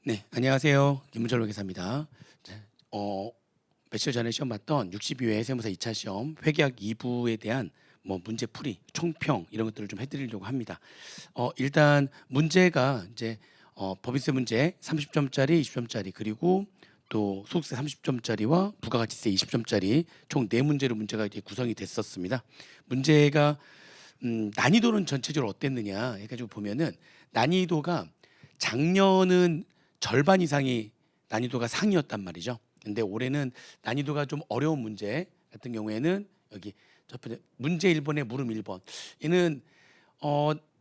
네, 안녕하세요. 김문철 회계사입니다. 자, 며칠 전에 시험 봤던 62회 세무사 2차 시험 회계학 2부에 대한 문제풀이, 총평 이런 것들을 좀 해드리려고 합니다. 일단 문제가 이제 법인세 문제 30점짜리, 20점짜리 그리고 또 소득세 30점짜리와 부가가치세 20점짜리 총 4문제로 문제가 이제 구성이 됐었습니다. 문제가 난이도는 전체적으로 어땠느냐 해가지고 보면은 난이도가 작년은 절반 이상이 난이도가 상이었단 말이죠. 근데 올해는 난이도가 좀 어려운 문제 같은 경우에는 여기 첫 번째 문제 1번에 물음 1번 얘는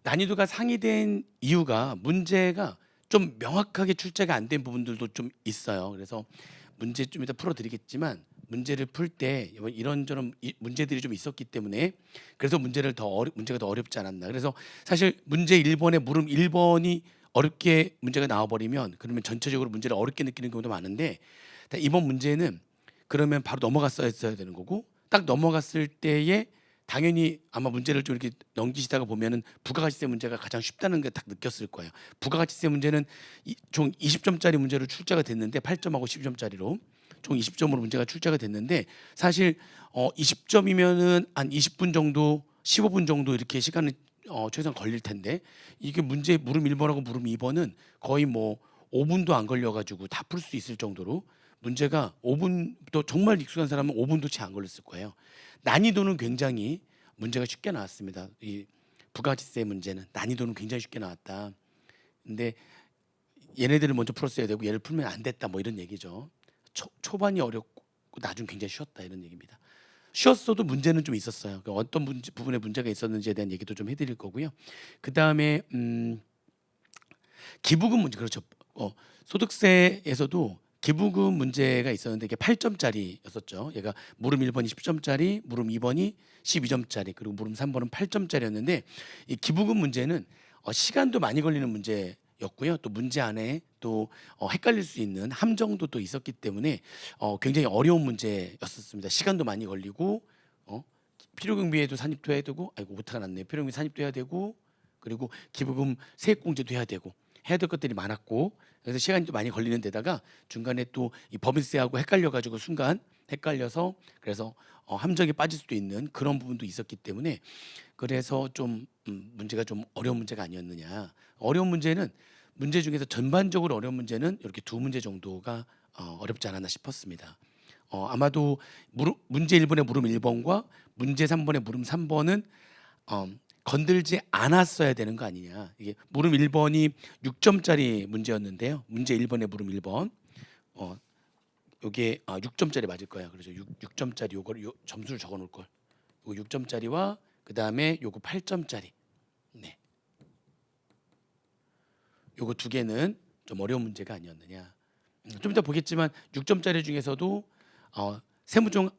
난이도가 상이된 이유가 문제가 좀 명확하게 출제가 안 된 부분들도 좀 있어요. 그래서 문제 좀 이따 풀어드리겠지만 문제를 풀 때 이런저런 문제들이 좀 있었기 때문에 그래서 문제가 더 어렵지 않았나. 그래서 사실 문제 1번에 물음 1번이 어렵게 문제가 나와버리면 그러면 전체적으로 문제를 어렵게 느끼는 경우도 많은데 이번 문제는 그러면 바로 넘어갔어야 되는 거고 딱 넘어갔을 때에 당연히 아마 문제를 좀 이렇게 넘기시다가 보면은 부가가치세 문제가 가장 쉽다는 게 딱 느꼈을 거예요. 부가가치세 문제는 총 20점짜리 문제로 출제가 됐는데 8점하고 12점짜리로 총 20점으로 문제가 출제가 됐는데 사실 20점이면은 한 20분 정도 15분 정도 이렇게 시간을 최소한 걸릴 텐데 이게 문제 물음 1번하고 물음 2번은 거의 5분도 안 걸려가지고 다 풀 수 있을 정도로 문제가 5분도 정말 익숙한 사람은 5분도 채 안 걸렸을 거예요. 난이도는 굉장히 문제가 쉽게 나왔습니다. 이 부가가치세 문제는 난이도는 굉장히 쉽게 나왔다. 근데 얘네들을 먼저 풀었어야 되고 얘를 풀면 안 됐다 이런 얘기죠. 초반이 어렵고 나중 굉장히 쉬웠다 이런 얘기입니다. 쉬었어도 문제는 좀 있었어요. 어떤 부분에 문제가 있었는지에 대한 얘기도 좀 해드릴 거고요. 그 다음에 기부금 문제 그렇죠. 소득세에서도 기부금 문제가 있었는데 이게 8점짜리였었죠. 얘가 물음 1번이 10점짜리, 물음 2번이 12점짜리, 그리고 물음 3번은 8점짜리였는데 이 기부금 문제는 시간도 많이 걸리는 문제였고요. 또 문제 안에 또 헷갈릴 수 있는 함정도 또 있었기 때문에 굉장히 어려운 문제였었습니다. 시간도 많이 걸리고 필요경비에도 산입도 해야 되고 오타가 났네요. 필요경비 산입도 해야 되고 그리고 기부금 세액공제도 해야 되고 해야 될 것들이 많았고 그래서 시간이 좀 많이 걸리는 데다가 중간에 또 이 법인세하고 헷갈려가지고 순간 헷갈려서 그래서 함정에 빠질 수도 있는 그런 부분도 있었기 때문에 그래서 좀 문제가 좀 어려운 문제가 아니었느냐. 어려운 문제는 문제 중에서 전반적으로 어려운 문제는 이렇게 두 문제 정도가 어렵지 않았나 싶었습니다. 아마도 문제 1번의 물음 1번과 문제 3번의 물음 3번은 건들지 않았어야 되는 거 아니냐. 이게 물음 1번이 6점짜리 문제였는데요. 문제 1번의 물음 1번. 요게 6점짜리 맞을 거예요. 그래서 6점짜리 요걸 점수를 적어 놓을 걸. 요거 6점짜리와 그다음에 요거 8점짜리. 네. 요거 두 개는 좀 어려운 문제가 아니었느냐. 좀 이따 보겠지만 6점짜리 중에서도 세무중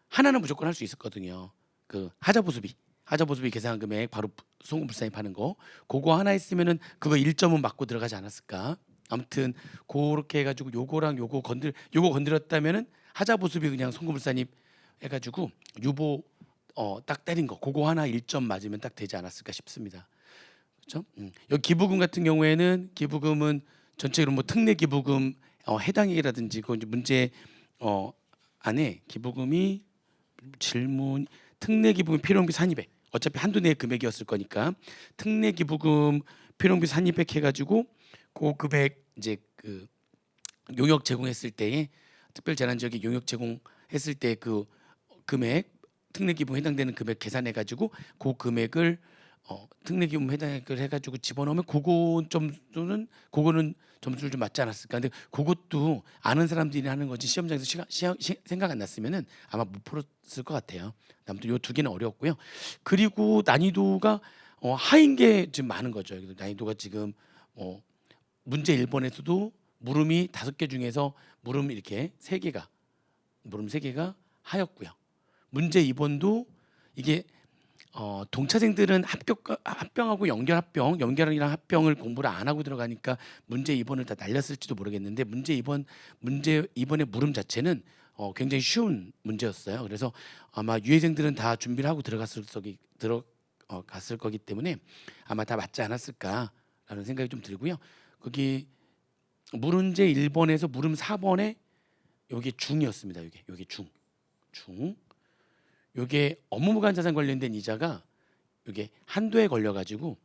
하나는 무조건 할 수 있었거든요. 그 하자보수비 계산 금액 바로 송금불상입 하는 거 그거 하나 있으면은 그거 1점은 맞고 들어가지 않았을까. 아무튼 그렇게 해가지고 요거랑 요거 건드렸다면은 하자보수비 그냥 송금불상입 해가지고 유보 딱 때린 거 그거 하나 1점 맞으면 딱 되지 않았을까 싶습니다. 그렇죠? 여기 기부금 같은 경우에는 기부금은 전체적으로 특례 기부금 해당액이라든지 그 문제 안에 기부금이 질문 특례 기부금 필요용비 산입액 어차피 한두 내 금액이었을 거니까 특례 기부금 필요용비 산입액 해가지고 그 금액 이제 그 용역 제공했을 때에 특별 재난 지역에 용역 제공했을 때 그 금액 특례 기부금 해당되는 금액 계산해 가지고 그 금액을 특례 기부금 해당액을 해가지고 집어넣으면 그거는 점수를 좀 맞지 않았을까. 근데 그것도 아는 사람들이 하는 거지 시험장에서 생각 안 났으면은 아마 못 풀었을 것 같아요. 아무튼 요 두 개는 어려웠고요. 그리고 난이도가 하인 게 지금 많은 거죠. 난이도가 지금 문제 1번에서도 물음이 5개 중에서 물음 이렇게 3개가 물음 3개가 하였고요. 문제 2번도 이게 동차생들은 합병하고 연결이랑 합병을 공부를 안 하고 들어가니까 문제 2번을 다 날렸을지도 모르겠는데 문제 2번의 물음 자체는 굉장히 쉬운 문제였어요. 그래서 아마 유해생들은 다 준비를 하고 들어갔을 거기 때문에 아마 다 맞지 않았을까라는 생각이 좀 들고요. 거기 물음제 1번에서 물음 4번에 요게 중이었습니다. 요게 중. 요게 업무무관자산 관련된 이자가 요게 한도에 걸려가지고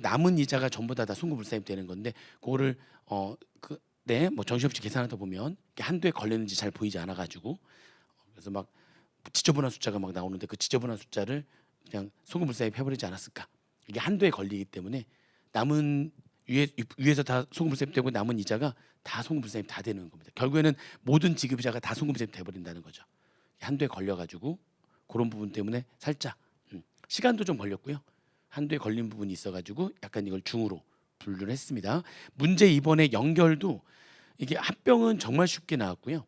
남은 이자가 전부 다 송금불사입 되는 건데 그거를 뭐 정신없이 계산하다 보면 이게 한도에 걸렸는지 잘 보이지 않아가지고 그래서 막 지저분한 숫자가 막 나오는데 그 지저분한 숫자를 그냥 송금불사입 해버리지 않았을까. 이게 한도에 걸리기 때문에 남은 위에서 다 송금불사입 되고 남은 이자가 다 송금불사입 다 되는 겁니다. 결국에는 모든 지급이자가 다 송금불사입 돼버린다는 거죠. 한도에 걸려가지고 그런 부분 때문에 살짝 시간도 좀 걸렸고요. 한도에 걸린 부분이 있어가지고 약간 이걸 중으로 분류를 했습니다. 문제 2번의 연결도 이게 합병은 정말 쉽게 나왔고요.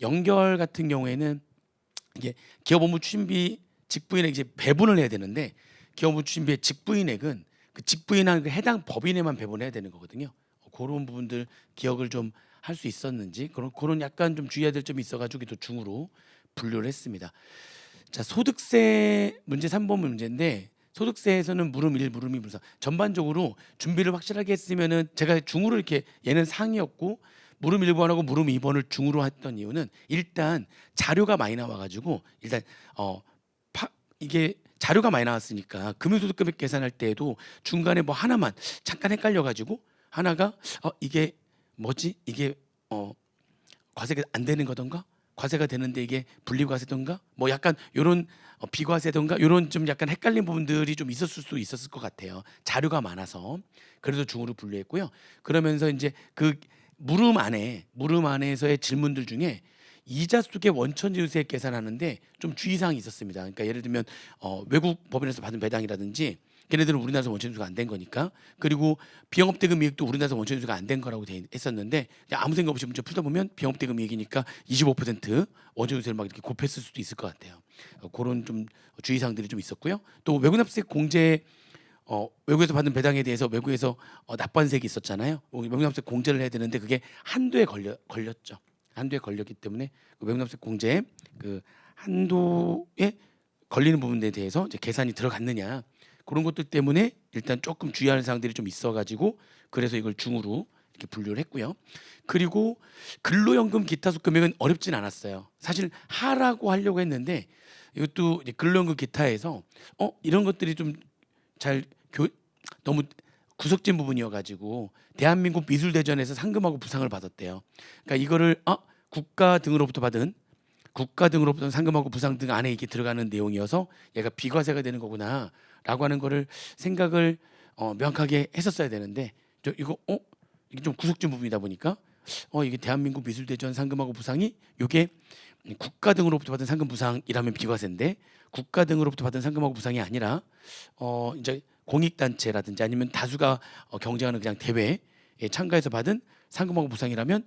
연결 같은 경우에는 이게 기업업무 추진비 직부인액 이제 배분을 해야 되는데 기업업무 추진비의 직부인액은 그 직부인한 그 해당 법인에만 배분해야 되는 거거든요. 그런 부분들 기억을 좀 할 수 있었는지 그런 약간 좀 주의해야 될 점이 있어가지고 또 중으로 분류를 했습니다. 자, 소득세 문제 3번 문제인데 소득세에서는 물음 1, 물음 2, 물음 4 전반적으로 준비를 확실하게 했으면은 제가 중으로 이렇게 얘는 상이었고 물음 1번하고 물음 2번을 중으로 했던 이유는 일단 자료가 많이 나와가지고 일단 이게 자료가 많이 나왔으니까 금융소득금액 계산할 때에도 중간에 뭐 하나만 잠깐 헷갈려가지고 하나가 이게 뭐지 이게 과세가 안 되는 거던가 과세가 되는데 이게 분리과세던가 뭐 약간 요런 비과세던가 요런 좀 약간 헷갈린 부분들이 좀 있었을 수 있었을 것 같아요. 자료가 많아서 그래도 중으로 분류했고요. 그러면서 이제 그 물음 안에서의 질문들 중에 이자 속의 원천지유세 계산하는데 좀 주의사항이 있었습니다. 그러니까 예를 들면 외국 법인에서 받은 배당이라든지 걔네들은 우리나라에서 원천지수가 안 된 거니까 그리고 비영업대금 이익도 우리나라에서 원천지수가 안 된 거라고 했었는데 아무 생각 없이 문제 풀다 보면 비영업대금 이익이니까 25% 원천지수를 막 이렇게 곱했을 수도 있을 것 같아요. 그런 좀 주의사항들이 좀 있었고요. 또 외국납세 공제 외국에서 받은 배당에 대해서 외국에서 납관세액이 있었잖아요. 외국납세 공제를 해야 되는데 그게 한도에 걸렸죠. 한도에 걸렸기 때문에 그 외국납세 공제 그 한도에 걸리는 부분에 대해서 이제 계산이 들어갔느냐 그런 것들 때문에 일단 조금 주의할 사항들이 좀 있어가지고 그래서 이걸 중으로 이렇게 분류를 했고요. 그리고 근로연금 기타 수금액은 어렵진 않았어요. 사실 하라고 하려고 했는데 이것도 이제 근로연금 기타에서 이런 것들이 좀 잘 너무 구석진 부분이어가지고 대한민국 미술대전에서 상금하고 부상을 받았대요. 그러니까 이거를 국가 등으로부터 받은 상금하고 부상 등 안에 이게 들어가는 내용이어서 얘가 비과세가 되는 거구나라고 하는 거를 생각을 명확하게 했었어야 되는데 이게 좀 구석진 부분이다 보니까 이게 대한민국 미술대전 상금하고 부상이 이게 국가 등으로부터 받은 상금 부상이라면 비과세인데 국가 등으로부터 받은 상금하고 부상이 아니라 이제 공익단체라든지 아니면 다수가 경쟁하는 그냥 대회에 참가해서 받은 상금하고 부상이라면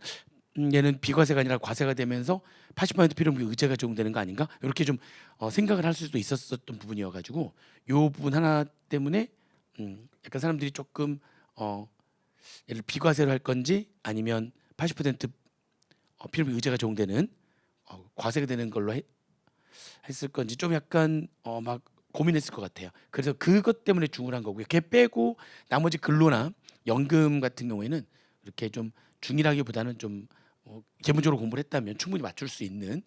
얘는 비과세가 아니라 과세가 되면서 80% 필요한 의제가 적용되는 거 아닌가 이렇게 좀 생각을 할 수도 있었던 부분이어가지고 이 부분 하나 때문에 약간 사람들이 조금 얘를 비과세로 할 건지 아니면 80% 필요한 의제가 적용되는 과세가 되는 걸로 했을 건지 좀 약간 막 고민했을 것 같아요. 그래서 그것 때문에 중을 한 거고요. 걔 빼고 나머지 근로나 연금 같은 경우에는 이렇게 좀 중이라기보다는 좀 기본적으로 공부를 했다면 충분히 맞출 수 있는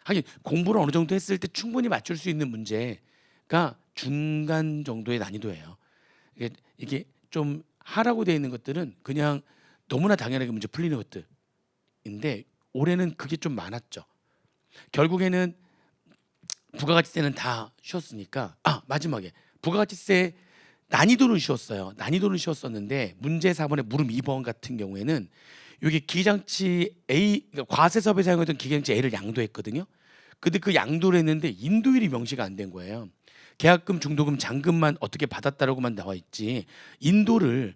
하긴 공부를 어느 정도 했을 때 충분히 맞출 수 있는 문제가 중간 정도의 난이도예요. 이게 좀 하라고 되어 있는 것들은 그냥 너무나 당연하게 문제 풀리는 것들인데 올해는 그게 좀 많았죠. 결국에는 부가가치세는 다 쉬웠으니까 마지막에 부가가치세 난이도는 쉬웠었는데 문제 4번의 물음 2번 같은 경우에는 이게 기계장치 A 그러니까 과세 사업에 사용했던 기계장치 A를 양도했거든요. 근데 그 양도를 했는데 인도일이 명시가 안 된 거예요. 계약금, 중도금, 잔금만 어떻게 받았다라고만 나와 있지 인도를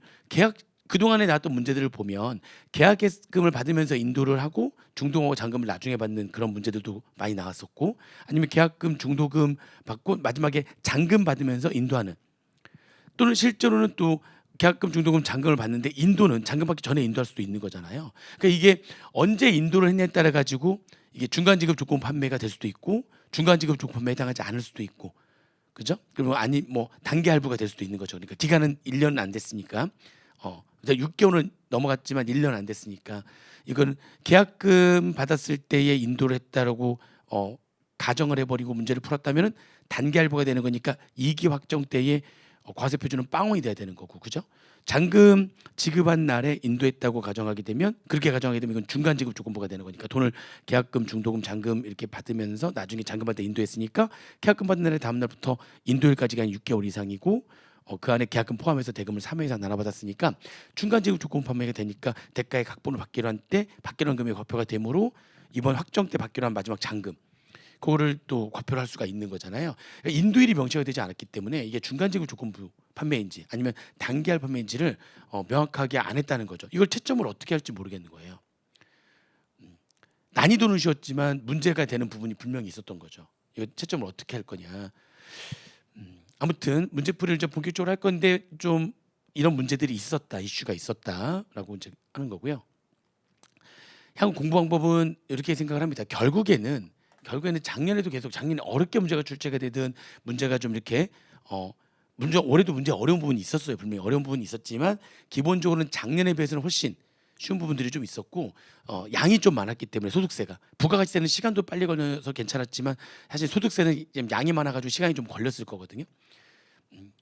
그동안에 나왔던 문제들을 보면 계약금을 받으면서 인도를 하고 중도금하고 잔금을 나중에 받는 그런 문제들도 많이 나왔었고 아니면 계약금, 중도금 받고 마지막에 잔금 받으면서 인도하는 또는 실제로는 또 계약금, 중도금, 잔금을 받는데 인도는 잔금 받기 전에 인도할 수도 있는 거잖아요. 그러니까 이게 언제 인도를 했냐에 따라 가지고 이게 중간지급 조건 판매가 될 수도 있고 중간지급 조건 판매에 해당하지 않을 수도 있고 그죠? 그리고 아니 뭐 단기 할부가 될 수도 있는 거죠. 그러니까 기간은 1년은 안 됐으니까 그래서 6개월은 넘어갔지만 1년 안 됐으니까 이건 계약금 받았을 때에 인도를 했다라고 가정을 해버리고 문제를 풀었다면은 단기 할부가 되는 거니까 이기 확정 때에 과세 표준은 빵원이 돼야 되는 거고, 그죠? 잔금 지급한 날에 인도했다고 가정하게 되면, 그렇게 가정하게 되면 이건 중간 지급 조건부가 되는 거니까 돈을 계약금, 중도금, 잔금 이렇게 받으면서 나중에 잔금 받을 때 인도했으니까 계약금 받는 날에 다음 날부터 인도일까지가 한 6개월 이상이고 그 안에 계약금 포함해서 대금을 3회 이상 나눠받았으니까 중간 지급 조건 판매가 되니까 대가의 각본을 받기로 한 때 받기로 한 금액이 과표가 되므로 이번 확정 때 받기로 한 마지막 잔금 그거를 또 과표를 할 수가 있는 거잖아요. 그러니까 인도일이 명시가 되지 않았기 때문에 이게 중간 지급 조건부 판매인지 아니면 단기할 판매인지를 명확하게 안 했다는 거죠. 이걸 채점을 어떻게 할지 모르겠는 거예요. 난이도는 쉬웠지만 문제가 되는 부분이 분명히 있었던 거죠. 이거 채점을 어떻게 할 거냐. 아무튼 문제풀이를 좀 본격적으로 할 건데 좀 이런 문제들이 있었다, 이슈가 있었다라고 이제 하는 거고요. 향후 공부 방법은 이렇게 생각을 합니다. 결국에는 작년에도 계속 작년에 어렵게 문제가 출제가 되든 문제가 좀 이렇게 올해도 문제 어려운 부분이 있었어요. 분명히 어려운 부분이 있었지만 기본적으로는 작년에 비해서는 훨씬 쉬운 부분들이 좀 있었고 양이 좀 많았기 때문에 소득세가 부가가치세는 시간도 빨리 걸려서 괜찮았지만 사실 소득세는 양이 많아가지고 시간이 좀 걸렸을 거거든요.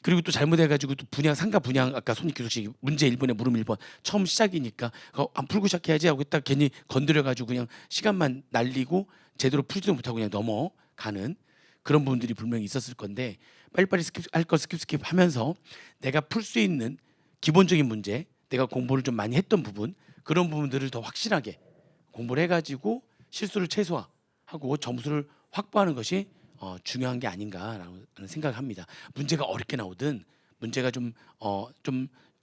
그리고 또 잘못해가지고 또 분양 상가 분양 아까 손익 교섭식 문제 1번에 물음 1번 처음 시작이니까 안 풀고 시작해야지 하고 딱 괜히 건드려가지고 그냥 시간만 날리고 제대로 풀지도 못하고 그냥 넘어가는 그런 부분들이 분명히 있었을 건데 빨리빨리 할 거 스킵 하면서 내가 풀 수 있는 기본적인 문제 내가 공부를 좀 많이 했던 부분 그런 부분들을 더 확실하게 공부를 해가지고 실수를 최소화하고 점수를 확보하는 것이 중요한 게 아닌가라는 생각을 합니다. 문제가 어렵게 나오든 문제가 좀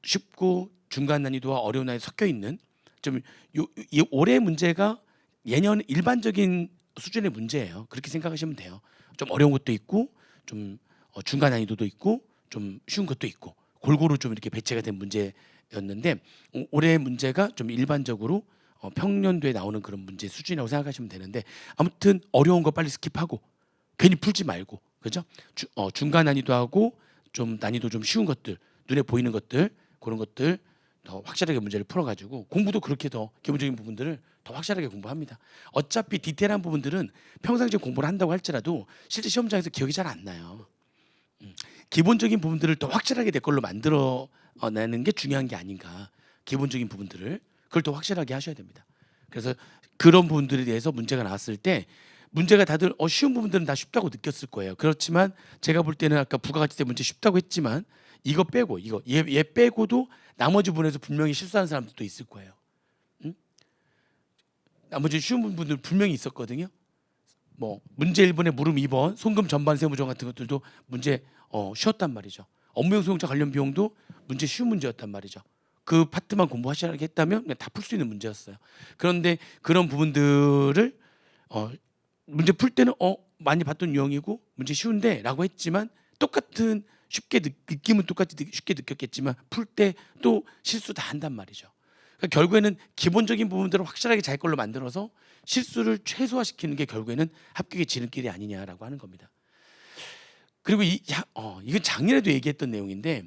쉽고 중간 난이도와 어려운 난이도 섞여 있는 이 올해 문제가 예년 일반적인 수준의 문제예요. 그렇게 생각하시면 돼요. 좀 어려운 것도 있고 좀 중간 난이도도 있고 좀 쉬운 것도 있고 골고루 좀 이렇게 배치가 된 문제였는데 올해 문제가 좀 일반적으로 평년도에 나오는 그런 문제 수준이라고 생각하시면 되는데 아무튼 어려운 거 빨리 스킵하고 괜히 풀지 말고 그죠? 중간 난이도하고 좀 난이도 좀 쉬운 것들 눈에 보이는 것들 그런 것들 더 확실하게 문제를 풀어가지고 공부도 그렇게 더 기본적인 부분들을 더 확실하게 공부합니다. 어차피 디테일한 부분들은 평상시에 공부를 한다고 할지라도 실제 시험장에서 기억이 잘 안 나요. 기본적인 부분들을 더 확실하게 내 걸로 만들어 내는 게 중요한 게 아닌가. 기본적인 부분들을 그걸 더 확실하게 하셔야 됩니다. 그래서 그런 부분들에 대해서 문제가 나왔을 때 문제가 다들 쉬운 부분들은 다 쉽다고 느꼈을 거예요. 그렇지만 제가 볼 때는 아까 부가가치세 문제 쉽다고 했지만 이거 빼고 얘 빼고도 나머지 부분에서 분명히 실수하는 사람들도 있을 거예요. 나머지 쉬운 부분들 분명히 있었거든요. 뭐 문제 1번에 물음 2번 송금 전반 세무조정 같은 것들도 문제 쉬웠단 말이죠. 업무용 소용차 관련 비용도 문제 쉬운 문제였단 말이죠. 그 파트만 공부하시게 했다면 그냥 다 풀 수 있는 문제였어요. 그런데 그런 부분들을 문제 풀 때는 많이 봤던 유형이고 문제 쉬운데 라고 했지만 똑같은 느낌은 똑같이 쉽게 느꼈겠지만 풀 때 또 실수 다 한단 말이죠. 그러니까 결국에는 기본적인 부분들을 확실하게 자기 걸로 만들어서 실수를 최소화시키는 게 결국에는 합격의 지름길이 아니냐라고 하는 겁니다. 그리고 이건 작년에도 얘기했던 내용인데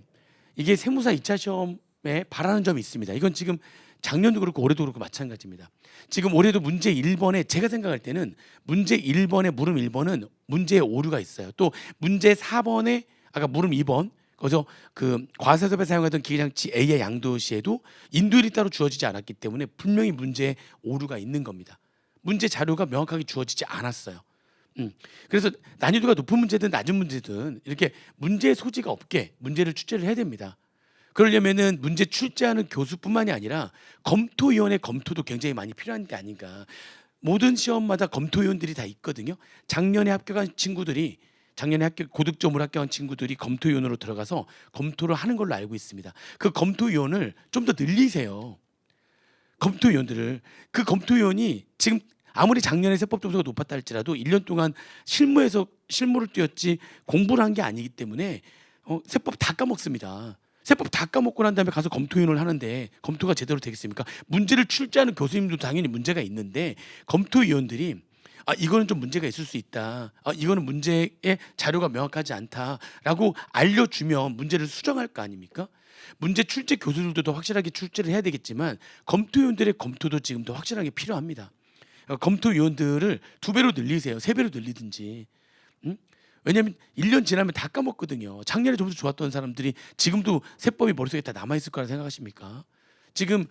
이게 세무사 2차 시험에 바라는 점이 있습니다. 이건 지금 작년도 그렇고 올해도 그렇고 마찬가지입니다. 지금 올해도 문제 1번에 제가 생각할 때는 문제 1번에 물음 1번은 문제의 오류가 있어요. 또 문제 4번에 아까 물음 2번 거기서 그 과세섭에 사용하던 기계장치 A의 양도 시에도 인도일이 따로 주어지지 않았기 때문에 분명히 문제에 오류가 있는 겁니다. 문제 자료가 명확하게 주어지지 않았어요. 그래서 난이도가 높은 문제든 낮은 문제든 이렇게 문제의 소지가 없게 문제를 출제를 해야 됩니다. 그러려면은 문제 출제하는 교수뿐만이 아니라 검토위원회 검토도 굉장히 많이 필요한 게 아닌가. 모든 시험마다 검토위원들이 다 있거든요. 작년에 고득점으로 합격한 친구들이 검토위원으로 들어가서 검토를 하는 걸로 알고 있습니다. 그 검토위원을 좀 더 늘리세요. 검토위원들을. 그 검토위원이 지금 아무리 작년에 세법 점수가 높았다 할지라도 1년 동안 실무를 뛰었지 공부를 한 게 아니기 때문에 세법 다 까먹습니다. 세법 다 까먹고 난 다음에 가서 검토위원을 하는데 검토가 제대로 되겠습니까? 문제를 출제하는 교수님도 당연히 문제가 있는데 검토위원들이 이거는 좀 문제가 있을 수 있다. 이거는 문제의 자료가 명확하지 않다라고 알려주면 문제를 수정할 거 아닙니까? 문제 출제 교수들도 더 확실하게 출제를 해야 되겠지만 검토위원들의 검토도 지금 더 확실하게 필요합니다. 검토위원들을 2배로 늘리세요. 3배로 늘리든지. 응? 왜냐하면 1년 지나면 다 까먹거든요. 작년에 점수 좋았던 사람들이 지금도 세법이 머릿속에 다 남아있을 거라 생각하십니까? 지금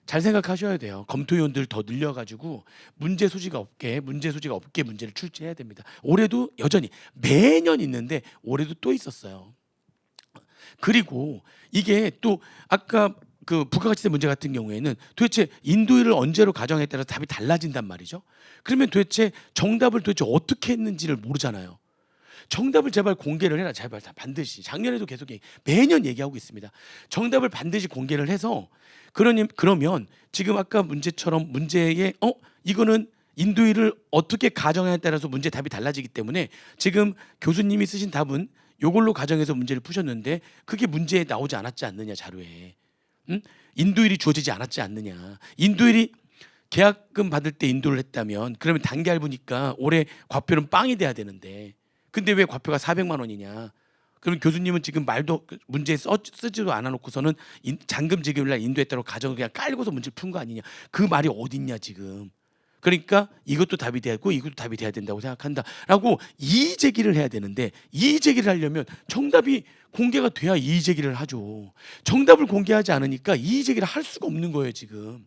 잘 생각하셔야 돼요. 검토위원들 더 늘려가지고 문제 소지가 없게 문제를 출제해야 됩니다. 올해도 여전히 매년 있는데 올해도 또 있었어요. 그리고 이게 또 아까 그 부가가치세 문제 같은 경우에는 도대체 인도율을 언제로 가정에 따라서 답이 달라진단 말이죠. 그러면 도대체 정답을 도대체 어떻게 했는지를 모르잖아요. 정답을 제발 공개를 해라. 제발 다 반드시. 작년에도 계속 매년 얘기하고 있습니다. 정답을 반드시 공개를 해서 그러면 지금 아까 문제처럼 문제에 이거는 인도율을 어떻게 가정하냐에 따라서 문제 답이 달라지기 때문에 지금 교수님이 쓰신 답은 이걸로 가정해서 문제를 푸셨는데 그게 문제에 나오지 않았지 않느냐 자료에. 응? 인도율이 주어지지 않았지 않느냐. 인도율이 계약금 받을 때 인도를 했다면 그러면 단기 할부니까 올해 과표는 빵이 돼야 되는데 근데 왜 과표가 400만 원이냐. 그럼 교수님은 지금 말도 문제에 쓰지도 않아 놓고서는 잔금 지급일 날 인도했다고 가정을 그냥 깔고서 문제를 푼 거 아니냐. 그 말이 어딨냐 지금. 그러니까 이것도 답이 되고 이것도 답이 돼야 된다고 생각한다라고 이의 제기를 해야 되는데 이의 제기를 하려면 정답이 공개가 돼야 이의 제기를 하죠. 정답을 공개하지 않으니까 이의 제기를 할 수가 없는 거예요 지금.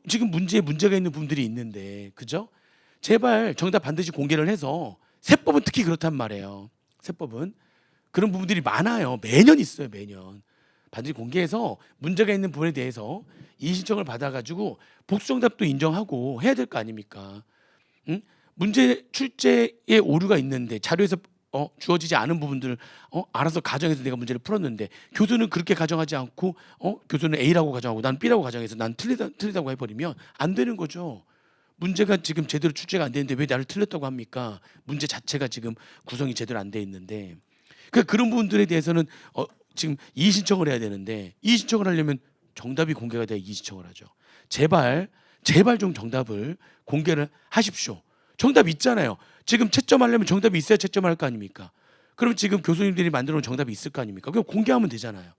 지금 문제가 있는 분들이 있는데 그죠? 제발 정답 반드시 공개를 해서 세법은 특히 그렇단 말이에요. 세법은 그런 부분들이 많아요. 매년 있어요. 매년. 반드시 공개해서 문제가 있는 부분에 대해서 이의 신청을 받아가지고 복수정답도 인정하고 해야 될 거 아닙니까? 응? 문제 출제에 오류가 있는데 자료에서 주어지지 않은 부분들을 알아서 가정해서 내가 문제를 풀었는데 교수는 그렇게 가정하지 않고 교수는 A라고 가정하고 난 B라고 가정해서 난 틀리다고 해버리면 안 되는 거죠. 문제가 지금 제대로 출제가 안 되는데 왜 나를 틀렸다고 합니까? 문제 자체가 지금 구성이 제대로 안 돼 있는데 그러니까 그런 부분들에 대해서는 지금 이의 신청을 해야 되는데 이의 신청을 하려면 정답이 공개가 돼야 이의 신청을 하죠. 제발 좀 정답을 공개를 하십시오. 정답 있잖아요. 지금 채점하려면 정답이 있어야 채점할 거 아닙니까? 그럼 지금 교수님들이 만들어 놓은 정답이 있을 거 아닙니까? 그럼 공개하면 되잖아요.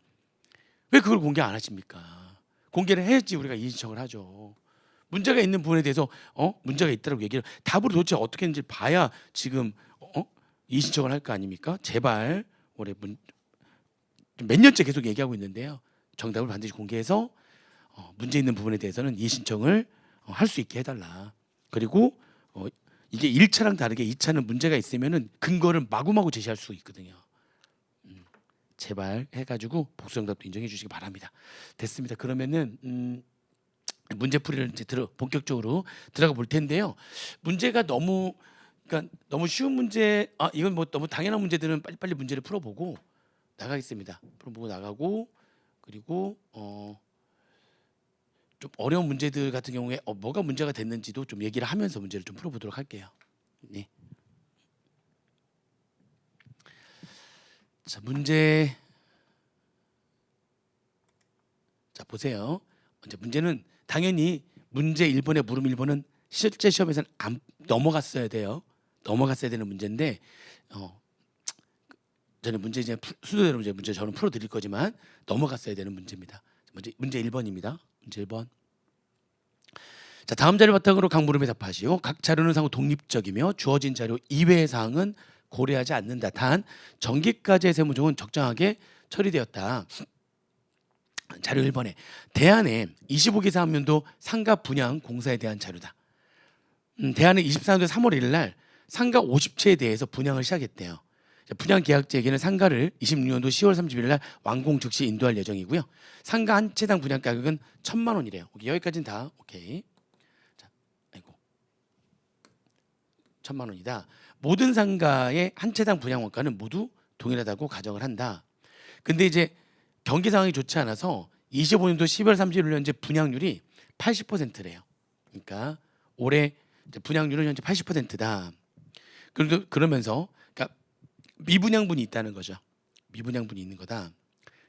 왜 그걸 공개 안 하십니까? 공개를 해야지 우리가 이의 신청을 하죠. 문제가 있는 부분에 대해서 문제가 있다고 얘기를 답으로 도대체 어떻게 했는지 봐야 지금 이의 신청을 할 거 아닙니까? 제발 올해 몇 년째 계속 얘기하고 있는데요. 정답을 반드시 공개해서 문제 있는 부분에 대해서는 이의 신청을 할 수 있게 해달라. 그리고 이게 1차랑 다르게 2차는 문제가 있으면은 근거를 마구마구 제시할 수 있거든요. 제발 해가지고 복수정답도 인정해 주시기 바랍니다. 됐습니다. 그러면은 문제풀이를 이제 본격적으로 들어가 볼 텐데요. 문제가 너무 쉬운 문제, 이건 뭐 너무 당연한 문제들은 빨리빨리 문제를 풀어보고 나가겠습니다. 풀어보고 나가고 그리고 좀 어려운 문제들 같은 경우에 뭐가 문제가 됐는지도 좀 얘기를 하면서 문제를 좀 풀어보도록 할게요. 네. 자, 문제. 자, 보세요. 이제 문제는 당연히 문제 1번에 물음 1번은 실제 시험에서는 안 넘어갔어야 돼요. 넘어갔어야 되는 문제인데 저는 문제 이제 순서대로 이제 문제 저는 풀어 드릴 거지만 넘어갔어야 되는 문제입니다. 문제 1번입니다. 문제 1번. 자, 다음 자료 바탕으로 각 물음에 답하시오. 각 자료는 상호 독립적이며 주어진 자료 이외의 사항은 고려하지 않는다. 단 전기까지의 세무조는 적정하게 처리되었다. 자료 1번에 대안에 25기 사업연도 상가 분양 공사에 대한 자료다. 대안은 24년도 3월 1일 날 상가 50채에 대해서 분양을 시작했대요. 분양 계약제에게는 상가를 26년도 10월 31일 날 완공 즉시 인도할 예정이고요. 상가 한 채당 분양 가격은 1,000만 원이래요. 오케이, 여기까지는 다 오케이. 자, 1,000만 원이다. 모든 상가의 한 채당 분양 원가는 모두 동일하다고 가정을 한다. 근데 이제 경기 상황이 좋지 않아서 25년도 10월 31일 현재 분양률이 80%래요. 그러니까 올해 분양률은 현재 80%다. 그러면서 그러니까 미분양분이 있다는 거죠. 미분양분이 있는 거다.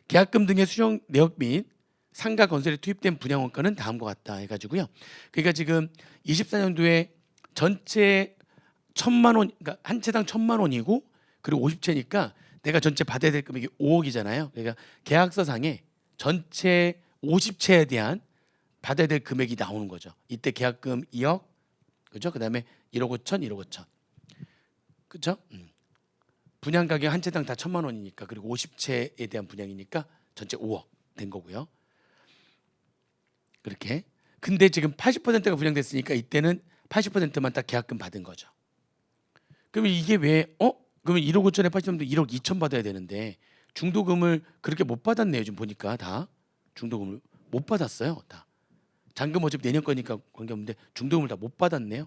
계약금 등의 수령 내역 및 상가 건설에 투입된 분양 원가는 다음과 같다 해가지고요. 그러니까 지금 24년도에 전체 1,000만 원, 그러니까 한 채당 1,000만 원이고 그리고 50채니까 내가 전체 받아야 될 금액이 5억이잖아요. 그러니까 계약서상에 전체 50채에 대한 받아야 될 금액이 나오는 거죠. 이때 계약금 2억, 그죠? 그다음에 1억 5천, 1억 5천, 그죠? 분양 가격 한 채당 다 1,000만 원이니까, 그리고 50채에 대한 분양이니까 전체 5억 된 거고요. 그렇게. 근데 지금 80%가 분양됐으니까 이때는 80%만 딱 계약금 받은 거죠. 그러면 이게 왜 그러면 1억 5천에 80%면 1억 2천 받아야 되는데 중도금을 그렇게 못 받았네요. 지금 보니까 다 중도금을 못 받았어요. 다 잔금 어차피 내년 거니까 관계없는데 중도금을 다 못 받았네요.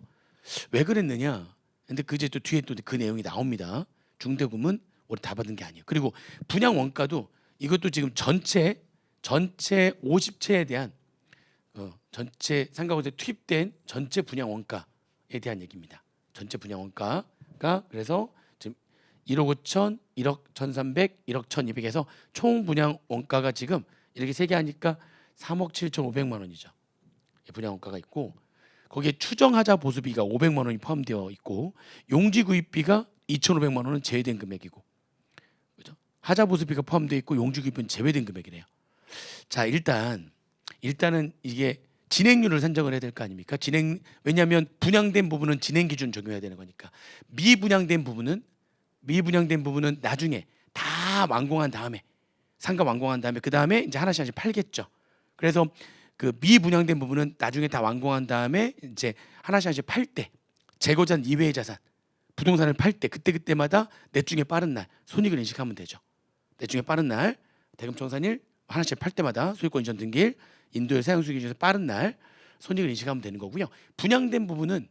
왜 그랬느냐? 근데 그제 또 뒤에 또 그 내용이 나옵니다. 중도금은 우리 다 받은 게 아니에요. 그리고 분양 원가도 이것도 지금 전체 50채에 대한 전체 상가구에 투입된 전체 분양 원가에 대한 얘기입니다. 전체 분양 원가가 그래서 지금 1억 5천, 1억 1,300, 1억 1,200에서 총 분양 원가가 지금 이렇게 세 개 하니까 3억 7,500만 원이죠. 분양 원가가 있고 거기에 추정하자 보수비가 500만 원이 포함되어 있고 용지 구입비가 2,500만 원은 제외된 금액이고, 그죠? 하자 보수비가 포함되어 있고 용지 구입비는 제외된 금액이래요. 자, 일단은 이게 진행률을 산정을 해야 될 거 아닙니까? 왜냐하면 분양된 부분은 진행 기준 적용해야 되는 거니까. 미분양된 부분은 나중에 다 완공한 다음에 상가 완공한 다음에 그 다음에 이제 하나씩 팔겠죠. 그래서 그 미분양된 부분은 나중에 다 완공한 다음에 이제 하나씩 팔 때 재고자산 이외의 자산 부동산을 팔 때 그때마다 넷 중에 빠른 날 손익을 인식하면 되죠. 넷 중에 빠른 날 대금 청산일 하나씩 팔 때마다 소유권 이전 등기일 인도의 사용수익 기준에서 빠른 날 손익을 인식하면 되는 거고요. 분양된 부분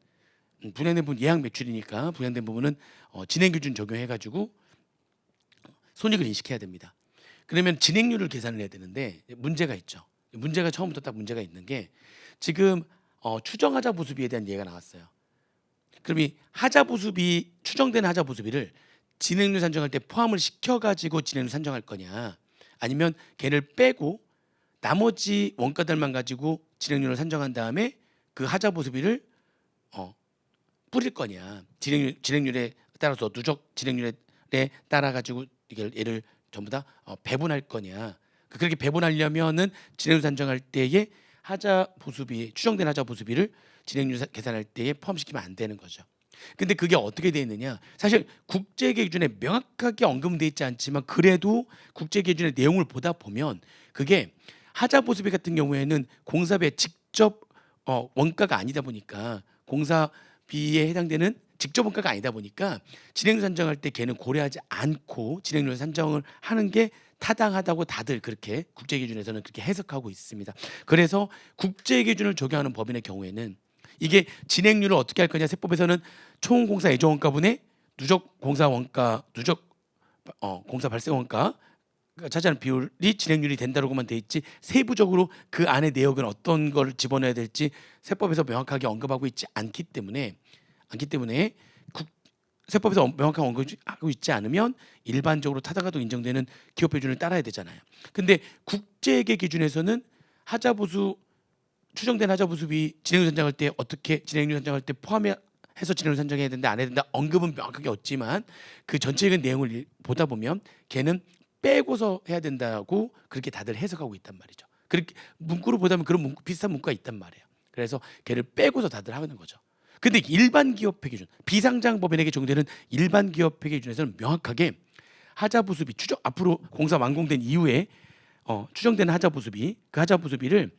예약 매출이니까 분양된 부분은 진행 기준 적용해 가지고 손익을 인식해야 됩니다. 그러면 진행률을 계산을 해야 되는데 문제가 있죠. 문제가 처음부터 딱 문제가 있는 게 지금 추정하자 보수비에 대한 예가 나왔어요. 그럼 이 하자 보수비 추정된 하자 보수비를 진행률 산정할 때 포함을 시켜 가지고 진행률 산정할 거냐, 아니면 걔를 빼고 나머지 원가들만 가지고 진행률을 산정한 다음에 그 하자 보수비를 뿌릴 거냐, 진행률에 따라서 누적 진행률에 따라 가지고 이걸 얘를 전부 다 배분할 거냐. 그렇게 배분하려면은 진행률 산정할 때에 하자 보수비 추정된 하자 보수비를 진행률 계산할 때에 포함시키면 안 되는 거죠. 근데 그게 어떻게 되어 있느냐? 사실 국제 기준에 명확하게 언급되어 있지 않지만 그래도 국제 기준의 내용을 보다 보면 그게 하자 보수비 같은 경우에는 공사비의 직접 원가가 아니다 보니까 공사비에 해당되는 직접 원가가 아니다 보니까 진행률 산정할 때 걔는 고려하지 않고 진행률 산정을 하는 게 타당하다고 다들 그렇게 국제 기준에서는 그렇게 해석하고 있습니다. 그래서 국제 기준을 적용하는 법인의 경우에는 이게 진행률을 어떻게 할 거냐, 세법에서는 총 공사 예정 원가분의 누적 공사 원가, 누적 공사 발생 원가 차지하는 비율이 진행률이 된다고만 돼 있지 세부적으로 그 안에 내역은 어떤 걸 집어넣어야 될지 세법에서 명확하게 언급하고 있지 않기 때문에 세법에서 명확하게 언급하고 있지 않으면 일반적으로 타당하다고 인정되는 기업 표준을 따라야 되잖아요. 근데 국제계 기준에서는 하자보수 추정된 하자보수비 진행률 산정할 때 어떻게 진행률 산정할 때 포함해서 진행률 산정해야 된다 안 해야 된다 언급은 명확하게 없지만 그 전체적인 내용을 보다 보면 걔는 빼고서 해야 된다고 그렇게 다들 해석하고 있단 말이죠. 그렇게 문구로 보다면 그런 비슷한 문구가 있단 말이에요. 그래서 걔를 빼고서 다들 하는 거죠. 근데 일반 기업회 기준, 비상장 법인에게 적용되는 일반 기업회 기준에서는 명확하게 하자보수비 앞으로 공사 완공된 이후에 추정되는 하자보수비, 그 하자보수비를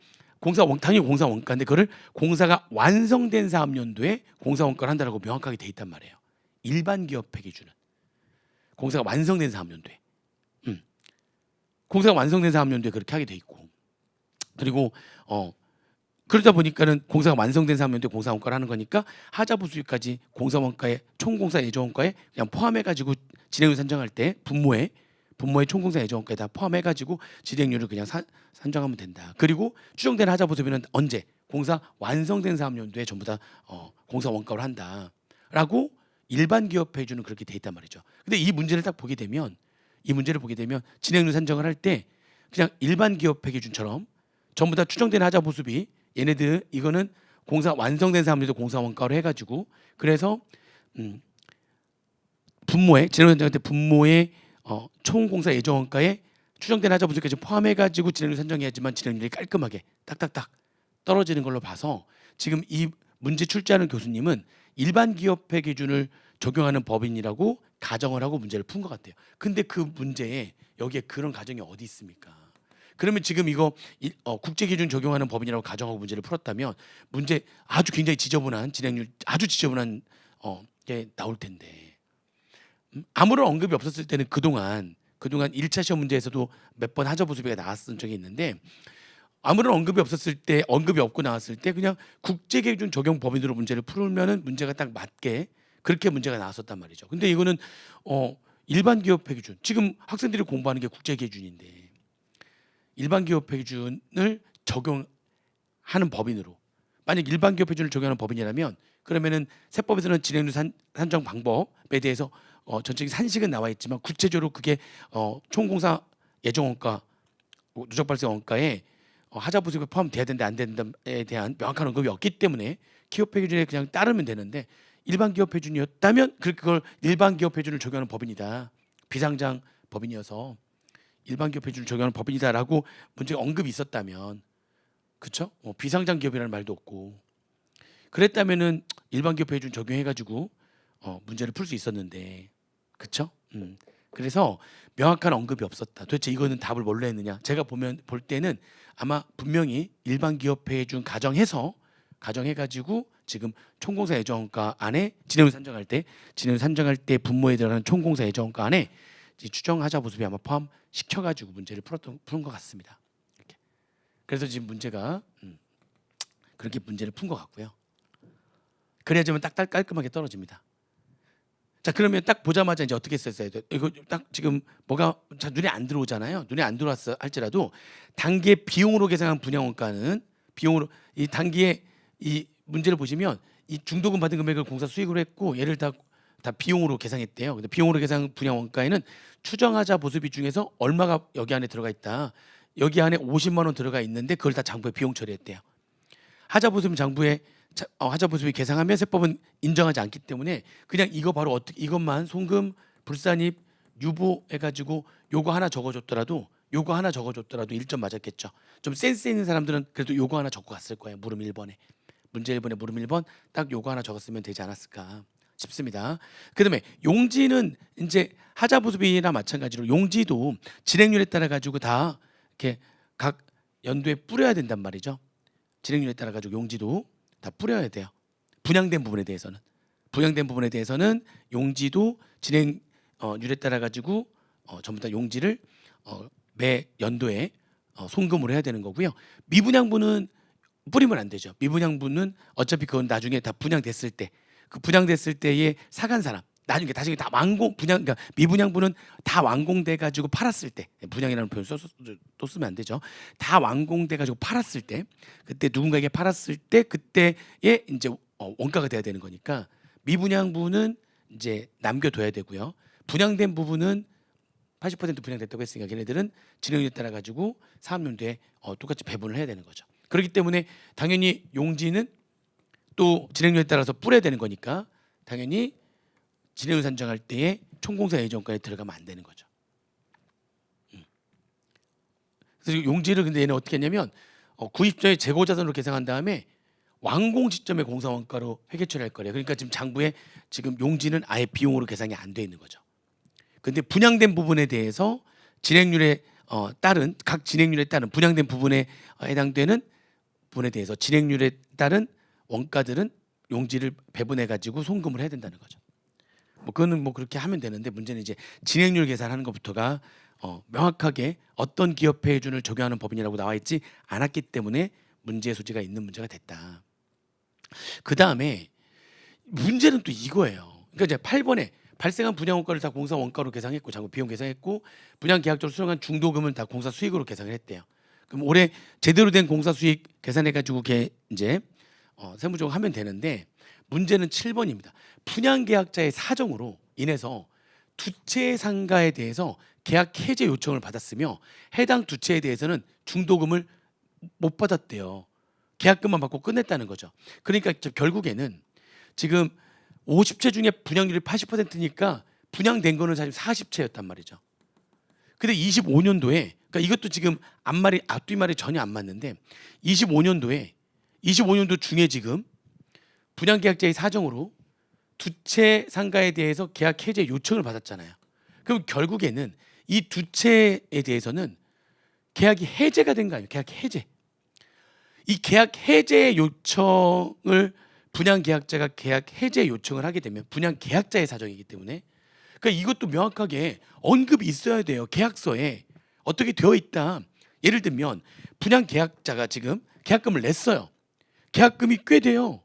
당연히 공사 원가인데 그거를 공사가 완성된 사업연도에 공사 원가를 한다라고 명확하게 돼 있단 말이에요. 일반 기업회 기준은 공사가 완성된 사업연도에, 공사가 완성된 사업연도에 그렇게 하게 돼 있고, 그리고 그러다 보니까는 공사가 완성된 사업연도에 공사 원가를 하는 거니까 하자보수비까지 공사 원가에 총 공사 예정 원가에 그냥 포함해 가지고 진행률 산정할 때 분모에 총공사 예정 원가에 다 포함해 가지고 진행률을 그냥 산정하면 된다. 그리고 추정된 하자보수비는 언제 공사 완성된 사업연도에 전부 다 공사 원가로 한다라고 일반 기업 회주는 그렇게 돼 있단 말이죠. 근데 이 문제를 보게 되면 진행률 산정을 할 때 그냥 일반 기업 회 기준처럼 전부 다 추정된 하자보수비 얘네들 이거는 공사 완성된 사업연도 공사 원가로 해가지고 그래서 분모에 진행률 산정할 때 분모에 총공사 예정원가에 추정된 하자 보수비까지 포함해가지고 진행률 산정해야지만 진행률이 깔끔하게 딱딱딱 떨어지는 걸로 봐서 지금 이 문제 출제하는 교수님은 일반 기업회 기준을 적용하는 법인이라고 가정을 하고 문제를 푼 것 같아요. 근데 그 문제에 여기에 그런 가정이 어디 있습니까? 그러면 지금 이거 국제 기준 적용하는 법인이라고 가정하고 문제를 풀었다면 문제 아주 굉장히 지저분한 진행률 아주 지저분한 게 나올 텐데 아무런 언급이 없었을 때는 그동안 1차 시험 문제에서도 몇 번 하자 보수비가 나왔던 적이 있는데 아무런 언급이 없었을 때 언급이 없고 나왔을 때 그냥 국제 기준 적용 법인으로 문제를 풀면은 문제가 딱 맞게 그렇게 문제가 나왔었단 말이죠. 근데 이거는 일반 기업회 기준 지금 학생들이 공부하는 게 국제 기준인데 일반 기업회 기준을 적용하는 법인으로 만약 일반 기업회 기준을 적용하는 법인이라면 그러면은 세법에서는 진행률 산정 방법에 대해서 전체적인 산식은 나와 있지만 구체적으로 그게 총공사 예정원가 누적 발생 원가에 하자 보수비가 포함돼야 된다 안 된다에 대한 명확한 언급이 없기 때문에 기업회 기준에 그냥 따르면 되는데 일반 기업회 기준이었다면 그걸 일반 기업회 기준을 적용하는 법인이다 비상장 법인이어서 일반 기업회 기준을 적용하는 법인이다라고 문제가 언급이 있었다면 그렇죠? 비상장 기업이라는 말도 없고 그랬다면은 일반 기업회 기준 적용해가지고 문제를 풀 수 있었는데 그렇죠? 그래서 명확한 언급이 없었다. 도대체 이거는 답을 뭘로 했느냐? 제가 볼 때는 아마 분명히 일반 기업회 기준 가정해가지고 지금 총공사 예정원가 안에 진행률 산정할 때 분모에 들어가는 총공사 예정원가 안에 추정하자 보수비 아마 포함시켜가지고 문제를 푸는 것 같습니다. 이렇게. 그래서 지금 문제가 그렇게 문제를 푼 것 같고요. 그래야지만 딱 깔끔하게 떨어집니다. 자 그러면 딱 보자마자 이제 어떻게 썼어야 돼? 이거 딱 지금 뭐가 눈에 안 들어오잖아요. 눈에 안 들어왔어 할지라도 단기의 비용으로 계산한 분양원가는 비용으로 이 단기에 이 문제를 보시면 이 중도금 받은 금액을 공사 수익으로 했고 얘를 다 비용으로 계산했대요. 근데 비용으로 계산 분양원가에는 추정하자 보수비 중에서 얼마가 여기 안에 들어가 있다. 여기 안에 50만 원 들어가 있는데 그걸 다 장부에 비용 처리했대요. 하자 보수비 장부에 하자 보수비 계상하면 세법은 인정하지 않기 때문에 그냥 이거 바로 이것만 송금, 불산입, 유보 해가지고 요거 하나 적어줬더라도 1점 맞았겠죠. 좀 센스 있는 사람들은 그래도 요거 하나 적고 갔을 거예요. 물음 1번에 문제 1번에 물음 1번 딱 요거 하나 적었으면 되지 않았을까 싶습니다. 그다음에 용지는 이제 하자 보수비나 마찬가지로 용지도 진행률에 따라 가지고 다 이렇게 각 연도에 뿌려야 된단 말이죠. 진행률에 따라 가지고 용지도 다 뿌려야 돼요. 분양된 부분에 대해서는 용지도 진행률에 따라 가지고 전부 다 용지를 매 연도에 송금을 해야 되는 거고요. 미분양분은 뿌리면 안 되죠. 미분양분은 어차피 그건 나중에 다 분양됐을 때 그 분양됐을 때에 사간 사람 나중에 다 그러니까 미분양분은 다 완공돼 가지고 팔았을 때 분양이라는 표현 또 쓰면 안 되죠. 다 완공돼 가지고 팔았을 때 그때 누군가에게 팔았을 때 그때에 이제 원가가 돼야 되는 거니까 미분양분은 이제 남겨둬야 되고요. 분양된 부분은 80% 분양됐다고 했으니까 걔네들은 진행률에 따라 가지고 사업연도에 똑같이 배분을 해야 되는 거죠. 그렇기 때문에 당연히 용지는 또 진행률에 따라서 뿌려야 되는 거니까 당연히 진행률 산정할 때에 총공사 예정원가에 들어가면 안 되는 거죠. 그래서 용지를 근데 얘는 어떻게 했냐면 구입자의 재고자산으로 계산한 다음에 완공 시점의 공사원가로 회계 처리할 거래요. 그러니까 지금 장부에 지금 용지는 아예 비용으로 계산이 안 돼 있는 거죠. 근데 분양된 부분에 대해서 진행률에 따른 각 진행률에 따른 분양된 부분에 해당되는 부분에 대해서 진행률에 따른 원가들은 용지를 배분해 가지고 송금을 해야 된다는 거죠. 그거는 그렇게 하면 되는데 문제는 이제 진행률 계산하는 것부터가 명확하게 어떤 기업회 기준을 적용하는 법인이라고 나와 있지 않았기 때문에 문제의 소지가 있는 문제가 됐다. 그 다음에 문제는 또 이거예요. 그러니까 이제 8번에 발생한 분양 원가를 다 공사 원가로 계산했고 장부 비용 계산했고 분양 계약적으로 수령한 중도금은 다 공사 수익으로 계산을 했대요. 그럼 올해 제대로 된 공사 수익 계산해 가지고 이제 세무적으로 하면 되는데 문제는 7번입니다. 분양 계약자의 사정으로 인해서 두 채의 상가에 대해서 계약 해제 요청을 받았으며 해당 두 채에 대해서는 중도금을 못 받았대요. 계약금만 받고 끝냈다는 거죠. 그러니까 결국에는 지금 50채 중에 분양률이 80%니까 분양된 거는 사실 40채였단 말이죠. 근데 25년도에 그러니까 이것도 지금 앞뒤말이 전혀 안 맞는데 25년도 중에 지금 분양계약자의 사정으로 두 채 상가에 대해서 계약 해제 요청을 받았잖아요. 그럼 결국에는 이 두 채에 대해서는 계약이 해제가 된 거 아니에요? 계약 해제. 이 계약 해제 요청을 분양계약자가 계약 해제 요청을 하게 되면 분양계약자의 사정이기 때문에 그러니까 이것도 명확하게 언급이 있어야 돼요. 계약서에 어떻게 되어 있다. 예를 들면 분양계약자가 지금 계약금을 냈어요. 계약금이 꽤 돼요.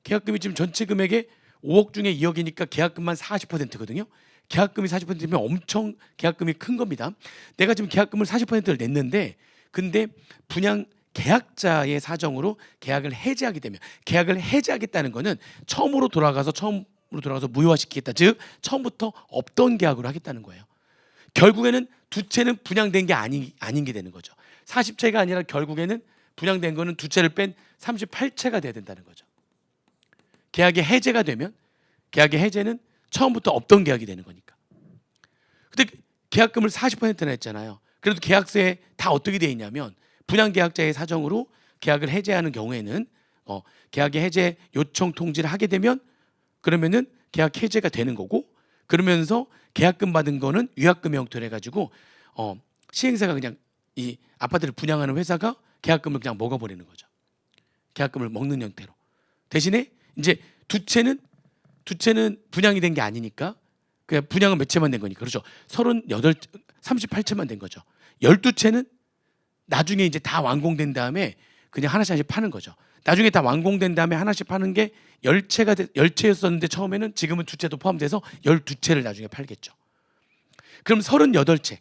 계약금이 지금 전체 금액의 5억 중에 2억이니까 계약금만 40%거든요. 계약금이 40%면 엄청 계약금이 큰 겁니다. 내가 지금 계약금을 40%를 냈는데 근데 분양 계약자의 사정으로 계약을 해제하게 되면 계약을 해제하겠다는 거는 처음으로 돌아가서 무효화시키겠다. 즉 처음부터 없던 계약으로 하겠다는 거예요. 결국에는 두 채는 분양된 게 아닌 게 되는 거죠. 40채가 아니라 결국에는 분양된 거는 두 채를 뺀 38채가 돼야 된다는 거죠. 계약이 해제가 되면 계약의 해제는 처음부터 없던 계약이 되는 거니까. 근데 계약금을 40%나 했잖아요. 그래도 계약서에 다 어떻게 돼 있냐면 분양계약자의 사정으로 계약을 해제하는 경우에는 계약의 해제 요청 통지를 하게 되면 그러면은 계약 해제가 되는 거고 그러면서 계약금 받은 거는 위약금 형태로 해가지고 시행사가 그냥 이 아파트를 분양하는 회사가 계약금을 그냥 먹어버리는 거죠. 계약금을 먹는 형태로. 대신에 이제 두 채는 분양이 된 게 아니니까 그냥 분양은 몇 채만 된 거니까 그렇죠. 38채만 된 거죠. 12채는 나중에 이제 다 완공된 다음에 그냥 하나씩 파는 거죠. 나중에 다 완공된 다음에 하나씩 파는 게 10채였었는데 처음에는 지금은 두 채도 포함돼서 12채를 나중에 팔겠죠. 그럼 38채.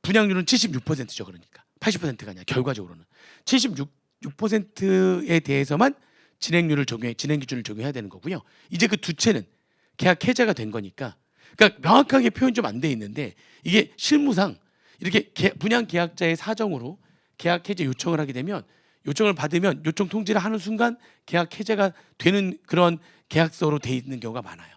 분양률은 76%죠. 그러니까 80%가 아니라 결과적으로는 76%에 대해서만 진행 기준을 적용해야 되는 거고요. 이제 그 두 채는 계약 해제가 된 거니까 그러니까 명확하게 표현 좀 안 돼 있는데 이게 실무상 이렇게 분양 계약자의 사정으로 계약 해제 요청을 하게 되면 요청을 받으면 요청 통지를 하는 순간 계약 해제가 되는 그런 계약서로 돼 있는 경우가 많아요.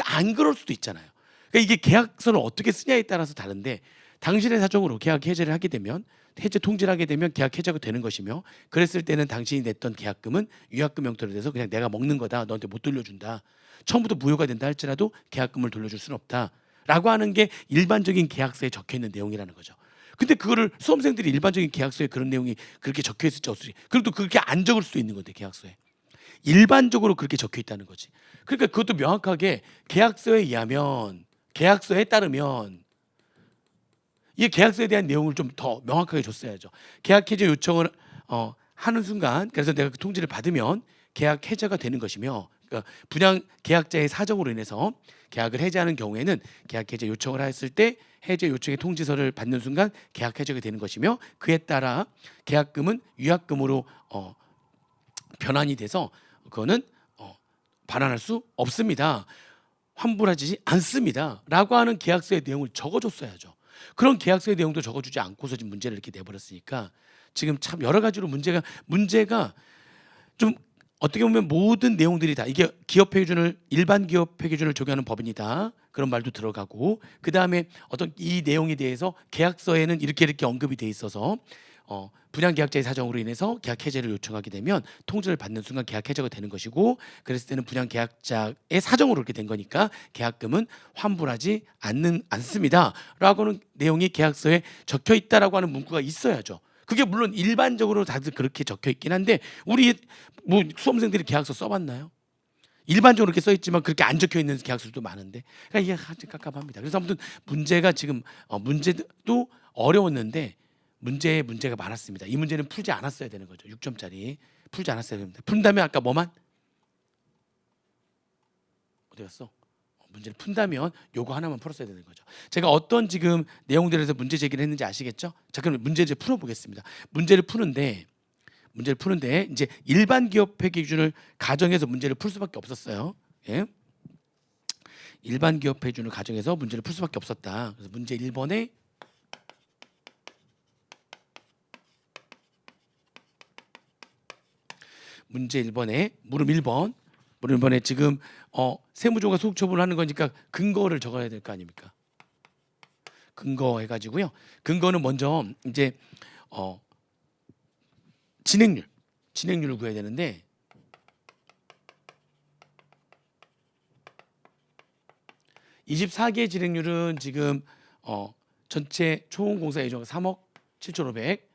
안 그럴 수도 있잖아요. 그러니까 이게 계약서를 어떻게 쓰냐에 따라서 다른데 당신의 사정으로 계약 해제를 하게 되면 해제 통지를 하게 되면 계약 해제가 되는 것이며 그랬을 때는 당신이 냈던 계약금은 위약금 형태로 돼서 그냥 내가 먹는 거다. 너한테 못 돌려준다. 처음부터 무효가 된다 할지라도 계약금을 돌려줄 수는 없다. 라고 하는 게 일반적인 계약서에 적혀있는 내용이라는 거죠. 근데 그거를 수험생들이 일반적인 계약서에 그런 내용이 그렇게 적혀있을지 없을지 그래도 그렇게 안 적을 수도 있는 건데 계약서에 일반적으로 그렇게 적혀있다는 거지. 그러니까 그것도 명확하게 계약서에 따르면 이 계약서에 대한 내용을 좀 더 명확하게 줬어야죠. 계약 해제 요청을 하는 순간 그래서 내가 그 통지를 받으면 계약 해제가 되는 것이며 그러니까 분양 계약자의 사정으로 인해서 계약을 해제하는 경우에는 계약 해제 요청을 했을 때 해제 요청의 통지서를 받는 순간 계약 해제가 되는 것이며 그에 따라 계약금은 위약금으로 변환이 돼서 그거는 반환할 수 없습니다. 환불하지 않습니다. 라고 하는 계약서의 내용을 적어줬어야죠. 그런 계약서의 내용도 적어주지 않고서 지금 문제를 이렇게 내버렸으니까 지금 참 여러 가지로 문제가 좀 어떻게 보면 모든 내용들이 다 이게 일반 기업 회계준을 적용하는 법입니다. 그런 말도 들어가고 그 다음에 어떤 이 내용에 대해서 계약서에는 이렇게 언급이 돼 있어서 분양 계약자의 사정으로 인해서 계약 해제를 요청하게 되면 통지를 받는 순간 계약 해제가 되는 것이고 그랬을 때는 분양 계약자의 사정으로 그렇게 된 거니까 계약금은 환불하지 않습니다라고 하는 내용이 계약서에 적혀 있다라고 하는 문구가 있어야죠. 그게 물론 일반적으로 다들 그렇게 적혀 있긴 한데 우리 뭐 수험생들이 계약서 써봤나요? 일반적으로 이렇게 써 있지만 그렇게 안 적혀 있는 계약서도 많은데 그러니까 이게 아주 깝깝합니다. 그래서 아무튼 문제가 지금 문제도 어려웠는데 문제가 많았습니다. 이 문제는 풀지 않았어야 되는 거죠. 6점짜리 풀지 않았어야 됩니다. 푼다면 아까 뭐만 어디 갔어? 문제를 푼다면 요거 하나만 풀었어야 되는 거죠. 제가 어떤 지금 내용들에서 문제 제기를 했는지 아시겠죠? 자, 그럼 문제를 풀어보겠습니다. 문제를 푸는데 이제 일반 기업 회계 기준을 가정해서 문제를 풀 수밖에 없었어요. 예? 일반 기업 회계 기준을 가정해서 문제를 풀 수밖에 없었다. 그래서 문제 1번에 물음 1번에 지금 세무조가 소급 처분을 하는 거니까 근거를 적어야 될 거 아닙니까? 근거 해가지고요. 근거는 먼저 이제 진행률을 구해야 되는데, (24개) 진행률은 지금 전체 총 공사 예정 3억 7,500.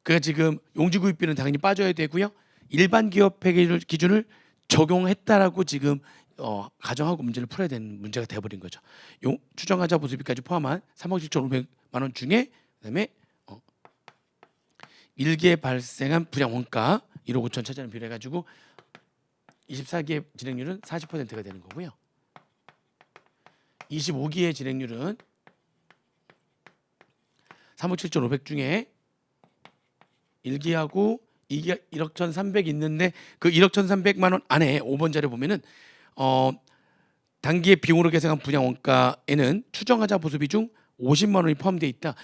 그러니까 지금 용지 구입비는 당연히 빠져야 되고요. 일반 기업 폐기율 기준을 적용했다라고 지금 가정하고 문제를 풀어야 되는 문제가 돼버린 거죠. 추정하자 보수비까지 포함한 3억 7,500만 원 중에, 그다음에 일개 발생한 분양 원가 1억 5천 차지하는 비율 해가지고 24기의 진행률은 40%가 되는 거고요. 25기의 진행률은 3억 7,500 중에 1기하고 2기가 1억 1,300 있는데, 그 1억 1,300만 원 안에 5번 자료 보면은 단기의 비용으로 계산한 분양 원가에는 추정하자 보수비 중 50만 원이 포함되어 있다.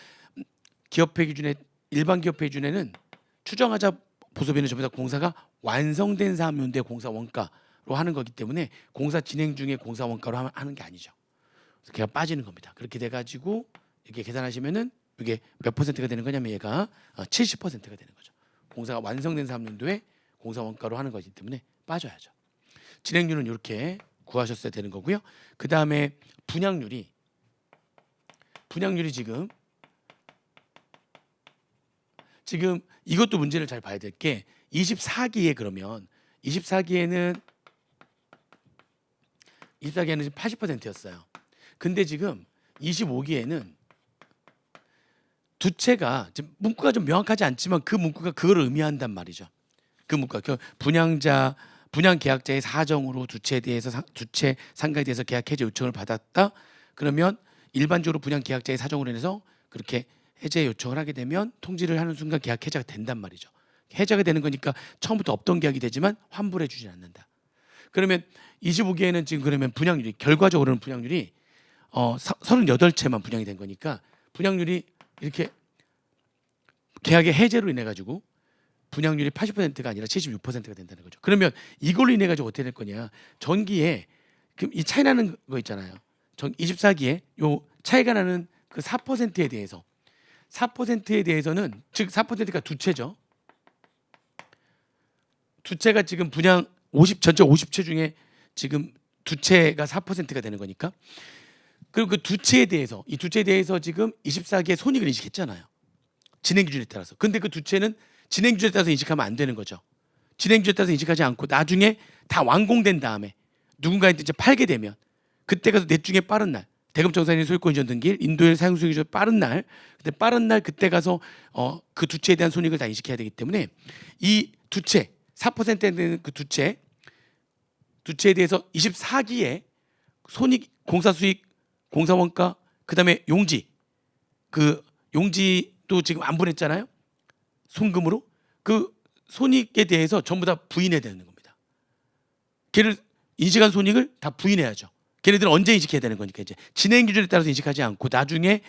기업회 기준에, 일반 기업회 기준에는 추정하자 보수비는 전부 다 공사가 완성된 사업용대 공사 원가로 하는 거기 때문에 공사 진행 중에 공사 원가로 하는 게 아니죠. 그래서 걔가 빠지는 겁니다. 그렇게 돼가지고 이렇게 계산하시면은 이게 몇 퍼센트가 되는 거냐면 얘가 70%가 되는 거죠. 공사가 완성된 사업연도에 공사 원가로 하는 거기 때문에 빠져야죠. 진행률은 이렇게 구하셨어야 되는 거고요. 그 다음에 분양률이 지금 이것도 문제를 잘 봐야 될 게, 24기에 그러면 24기에는 지금 80%였어요. 근데 지금 25기에는 두 채가 지금 문구가 좀 명확하지 않지만 그 문구가 그걸 의미한단 말이죠. 그 문구가 분양 계약자의 사정으로 두 채에 대해서 두 채 상가에 대해서 계약 해제 요청을 받았다. 그러면 일반적으로 분양 계약자의 사정으로 인해서 그렇게 해제 요청을 하게 되면 통지를 하는 순간 계약 해제가 된단 말이죠. 해제가 되는 거니까 처음부터 없던 계약이 되지만 환불해 주지 않는다. 그러면 25기에는 지금 그러면 분양률이, 결과적으로는 분양률이 38채만 분양이 된 거니까 분양률이 이렇게 계약의 해제로 인해 가지고 분양률이 80%가 아니라 76%가 된다는 거죠. 그러면 이걸로 인해 가지고 어떻게 될 거냐? 전기에 이 차이 나는 거 있잖아요. 24기에 요 차이가 나는 그 4%에 대해서, 4%에 대해서는, 즉 4%가 두 채죠. 두 채가 지금 분양 전체 50채 중에 지금 두 채가 4%가 되는 거니까. 그리고 그 두 채에 대해서, 이 두 채에 대해서 지금 24기에 손익을 인식했잖아요. 진행 기준에 따라서. 근데 그 두 채는 진행 기준에 따라서 인식하면 안 되는 거죠. 진행 기준에 따라서 인식하지 않고 나중에 다 완공된 다음에 누군가한테 이제 팔게 되면, 그때 가서 넷 중에 빠른 날, 대금정산인 소유권 이전 등기일, 인도일 사용 수익 기준 빠른 날, 그때 가서 그 두 채에 대한 손익을 다 인식해야 되기 때문에 이 두 채, 4%에 되는 그 두 채에 대해서 24기에 손익, 공사 수익, 공사 원가, 그다음에 용지, 그 용지도 지금 안 보냈잖아요. 송금으로 그 손익에 대해서 전부 다 부인해야 되는 겁니다. 걔를 인식한 손익을 다 부인해야죠. 걔네들은 언제 인식해야 되는 거니까, 이제 진행 기준에 따라서 인식하지 않고 나중에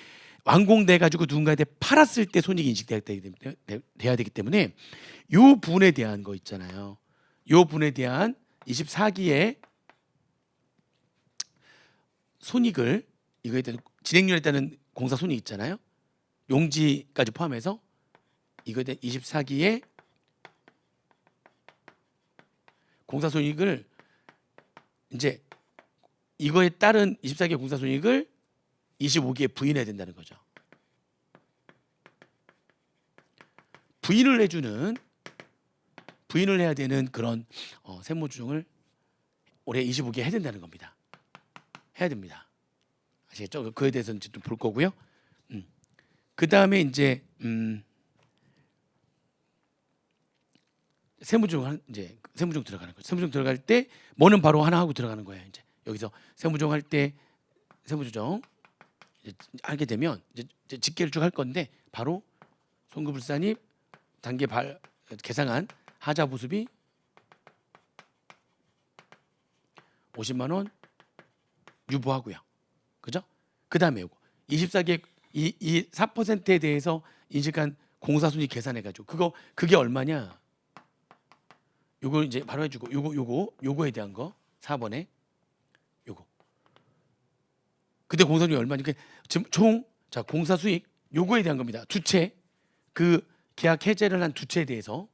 완공돼 가지고 누군가한테 팔았을 때 손익이 인식돼야 되기 때문에 요 부분에 대한 거 있잖아요. 요 부분에 대한 24기의 손익을, 이거에 대한 진행률에 따른 공사 손익 있잖아요. 용지까지 포함해서 이거에 대한 24기의 공사 손익을, 이제 이거에 따른 24기의 공사 손익을 25기에 부인해야 된다는 거죠. 부인을 해야 되는 그런 세무조정을 올해 25기에 해야 된다는 겁니다. 해야 됩니다. 아시겠죠? 그에 대해서는 좀 볼 거고요. 그 다음에 이제 세무조정 들어가는 거죠. 세무조정 들어갈 때 뭐는 바로 하나 하고 들어가는 거예요. 이제 여기서 세무조정 할 때 세무조정 이제 하게 되면 이제 집계를 쭉 할 건데, 바로 송금불산입 단계 계상한 하자 보수비 50만 원 유보하고요. 그죠? 그 다음에 요거 24개 이 4%에 대해서 인식한 공사손익 계산해가지고 그게 얼마냐? 요거 이제 바로 해주고, 요거에 대한 거 4번에 요거. 그때 공사손익이 얼마니까 지금 총 자, 공사 수익 요거에 대한 겁니다. 두 채, 그 계약 해제를 한 두 채에 대해서,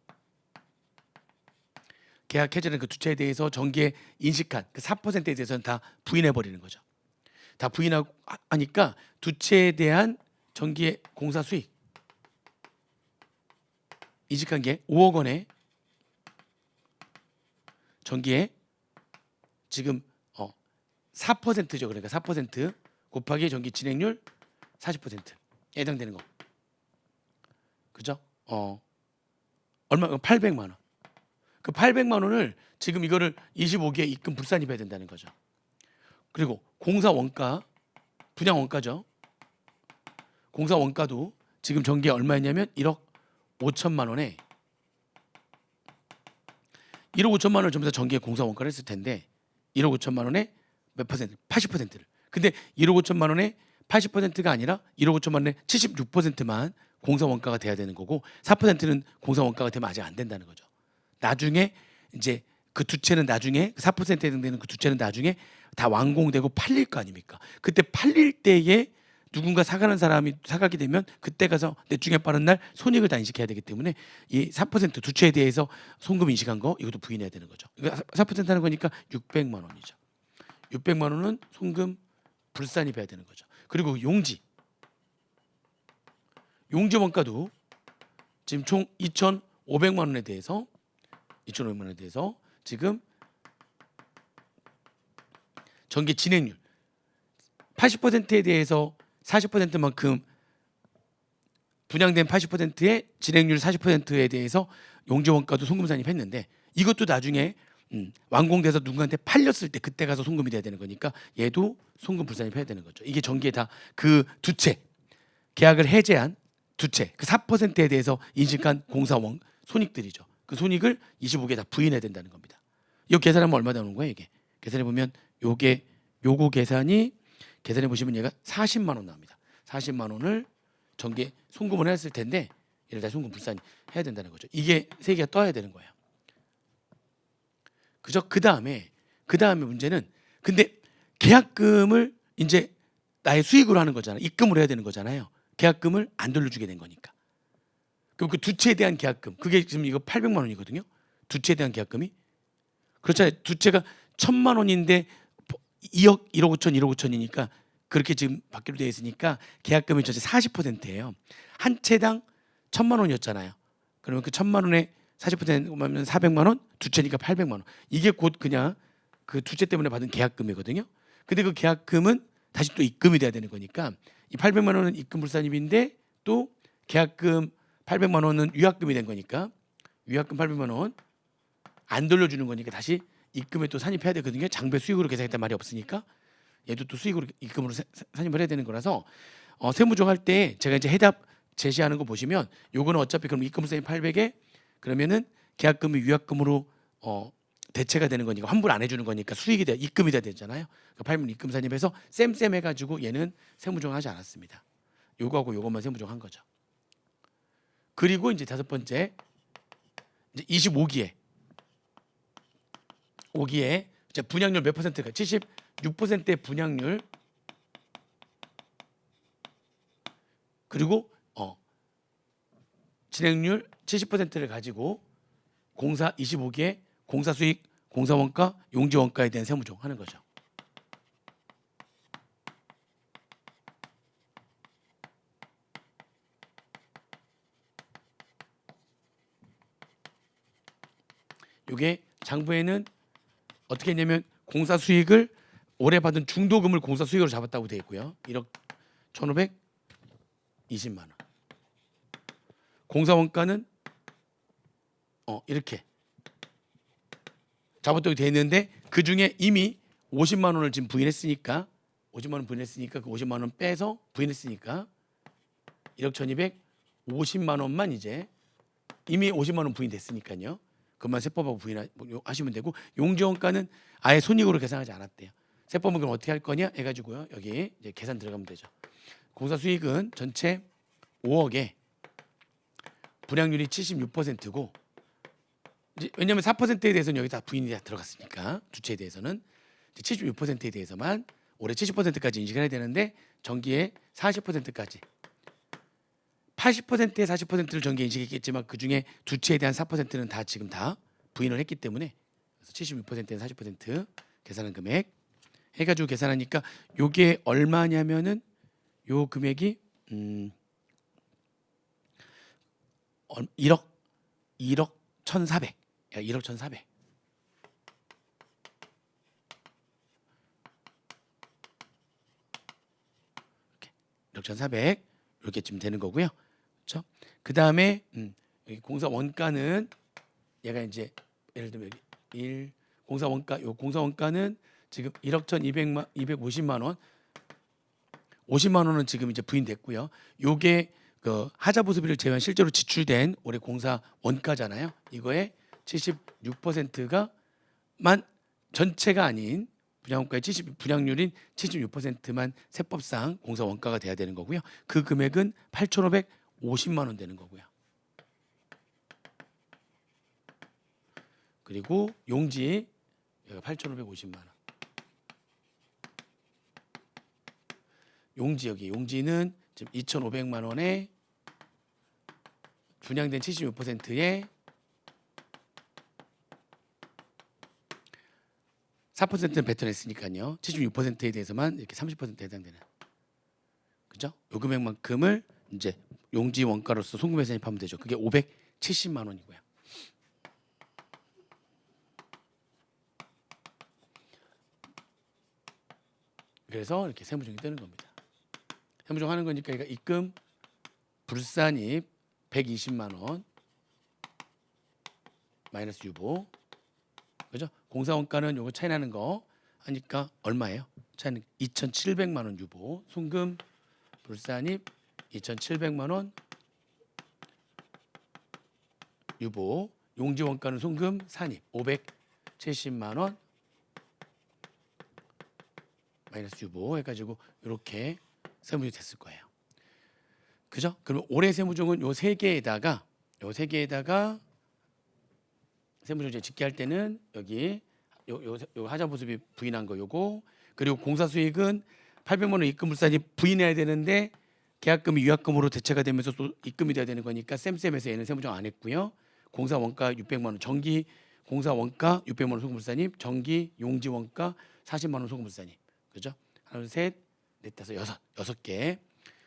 계약 해제는 그 두 채에 대해서 정기에 인식한 그 4%에 대해서는 다 부인해 버리는 거죠. 다 부인하고 하니까 두 채에 대한 정기의 공사 수익 인식한 게 5억 원에 정기에 지금 4%죠. 그러니까 4% 곱하기 정기 진행률 40% 해당되는 거. 그죠? 얼마? 800만 원. 그 800만 원을 지금 이거를 25기에 입금 불산입해야 된다는 거죠. 그리고 공사 원가, 분양 원가죠. 공사 원가도 지금 정기에 얼마였냐면 1억 5천만 원에 1억 5천만 원을 전부 다 정기에 공사 원가를 했을 텐데 1억 5천만 원에 몇 퍼센트? 80%를. 근데 1억 5천만 원에 80%가 아니라 1억 5천만 원에 76%만 공사 원가가 돼야 되는 거고 4%는 공사 원가가 되면 아직 안 된다는 거죠. 나중에 이제 그 두 채는 나중에 4%에 해당되는 그 두 채는 나중에 다 완공되고 팔릴 거 아닙니까? 그때 팔릴 때에 누군가 사가는 사람이 사가게 되면 그때 가서 내 중에 빠른 날 손익을 다 인식해야 되기 때문에 이 4%두 채에 대해서 송금 인식한 거 이것도 부인해야 되는 거죠. 이거 4% 하는 거니까 600만 원이죠. 600만 원은 송금 불산입해야 되는 거죠. 그리고 용지 원가도 지금 총 2,500만 원에 대해서 지금 전기 진행률 80%에 대해서 40%만큼 분양된 80%의 진행률 40%에 대해서 용지 원가도 송금 산입했는데 이것도 나중에 완공돼서 누군가한테 팔렸을 때 그때 가서 송금이 돼야 되는 거니까 얘도 송금 불산입해야 되는 거죠. 이게 전기에 다 그 두 채 계약을 해제한 두 채 그 4%에 대해서 인식한 공사원 손익들이죠. 그 손익을 25개 다 부인해야 된다는 겁니다. 이 계산하면 얼마 나오는 거예요? 이게 계산해 보면 요거 계산해 보시면 얘가 40만 원 나옵니다. 40만 원을 전기에 송금을 했을 텐데 얘를 다 송금 불산이 해야 된다는 거죠. 이게 세 개가 떠야 되는 거예요. 그죠? 그 다음에 문제는 근데 계약금을 이제 나의 수익으로 하는 거잖아요. 입금을 해야 되는 거잖아요. 계약금을 안 돌려주게 된 거니까. 그럼 그 두 채에 대한 계약금 그게 지금 이거 800만 원이거든요. 두 채에 대한 계약금이 그렇잖아요. 두 채가 1,000만 원인데 1억 5천이니까 그렇게 지금 받기로 되어 있으니까 계약금이 전체 40%예요. 한 채당 1,000만 원이었잖아요. 그러면 그 1,000만 원에 40%면 400만 원, 두 채니까 800만 원. 이게 곧 그냥 그 두 채 때문에 받은 계약금이거든요. 근데 그 계약금은 다시 또 입금이 돼야 되는 거니까 이 800만 원은 입금 불산입인데 또 계약금 800만 원은 위약금이 된 거니까 위약금 800만 원 안 돌려주는 거니까 다시 입금에 또 산입해야 되거든요. 장배 수익으로 계산했단 말이 없으니까 얘도 또 수익으로 입금으로 산입을 해야 되는 거라서 세무조정 할 때 제가 이제 해답 제시하는 거 보시면 요거는 어차피 그럼 입금 산입 800에 그러면은 계약금이 위약금으로 대체가 되는 거니까 환불 안 해주는 거니까 수익이 돼 입금이 돼야 되잖아요. 그 8분 입금 산입해서 쌤 해가지고 얘는 세무조정하지 않았습니다. 요거하고 요것만 세무조정한 거죠. 그리고 이제 다섯 번째 이제 25기에 이제 분양률 몇 퍼센트가 76%의 분양률 그리고 진행률 70%를 가지고 공사 25기에 공사 수익, 공사 원가, 용지 원가에 대한 세무조정 하는 거죠. 이게 장부에는 어떻게 했냐면 공사 수익을 올해 받은 중도금을 공사 수익으로 잡았다고 되어 있고요. 1억 1,520만 원. 공사 원가는 이렇게 잡았다고 되어 있는데 그 중에 이미 50만 원을 지금 부인했으니까 50만 원 부인했으니까 그 50만 원 빼서 부인했으니까 1억 1,250만 원만 이제 이미 50만 원 부인됐으니까요. 그것만 세법하고 부인하시면 되고 용지원가는 아예 손익으로 계산하지 않았대요. 세법은 그럼 어떻게 할 거냐 해가지고요. 여기 이제 계산 들어가면 되죠. 공사 수익은 전체 5억에 분양률이 76%고 이제 왜냐하면 4%에 대해서는 여기 다 부인이 다 들어갔으니까 주체에 대해서는 76%에 대해서만 올해 70%까지 인식을 해야 되는데 전기의 40%까지 80%의 40%를 전기에 인식했겠지만 그중에 두 채에 대한 4%는 다 지금 다 부인을 했기 때문에 그래서 76%에 40% 계산한 금액 해가지고 계산하니까 요게 얼마냐면은 요 금액이 1억 1,400. 야, 1억 1,400. 이렇게 1억 1,400 이렇게쯤 되는 거고요. 그렇죠? 그다음에 여기 공사 원가는 얘가 이제 예를 들면 여기 공사 원가 요 공사 원가는 지금 1억 1,250만 원. 50만 원은 지금 이제 부인됐고요. 요게 그 하자 보수비를 제외한 실제로 지출된 올해 공사 원가잖아요. 이거의 76%가 만 전체가 아닌 분양원가의 분양률인 76%만 세법상 공사 원가가 돼야 되는 거고요. 그 금액은 8,550만 원 되는 거고요. 그리고 용지 여기가 8,550만 원. 용지 여기 용지는 지금 2,500만 원에 분양된 76%에 4%는 뱉어냈으니까요. 76%에 대해서만 이렇게 30% 해당되는. 그죠? 요 금액만큼을 이제 용지 원가로서 송금회사 입하면 되죠. 그게 570만 원이고요. 그래서 이렇게 세무정이 뜨는 겁니다. 세무정 하는 거니까 입금 불산입 120만 원 마이너스 유보. 그죠? 공사 원가는 요거 차이 나는 거 하니까 얼마예요? 차이는 2,700만 원 유보. 송금 불산입 2,700만 원 유보. 용지 원가는 송금 산입 570만 원 마이너스 유보 해가지고 이렇게 세무정이 됐을 거예요. 그죠? 그럼 올해 세무정은 요 세 개에다가 세무정제 집계할 때는 여기 요 하자보수비 부인한 거 요거 그리고 공사 수익은 800만 원 입금 불산이 부인해야 되는데 계약금이 유약금으로 대체가 되면서 또 입금이 돼야 되는 거니까 쌤쌤에서 얘는 세무정 안 했고요. 공사 원가 600만 원, 전기 공사 원가 600만 원 소금 불산입, 전기 용지 원가 40만 원 소금 불산입. 그죠? 하나, 둘, 셋, 넷, 다섯, 여섯 개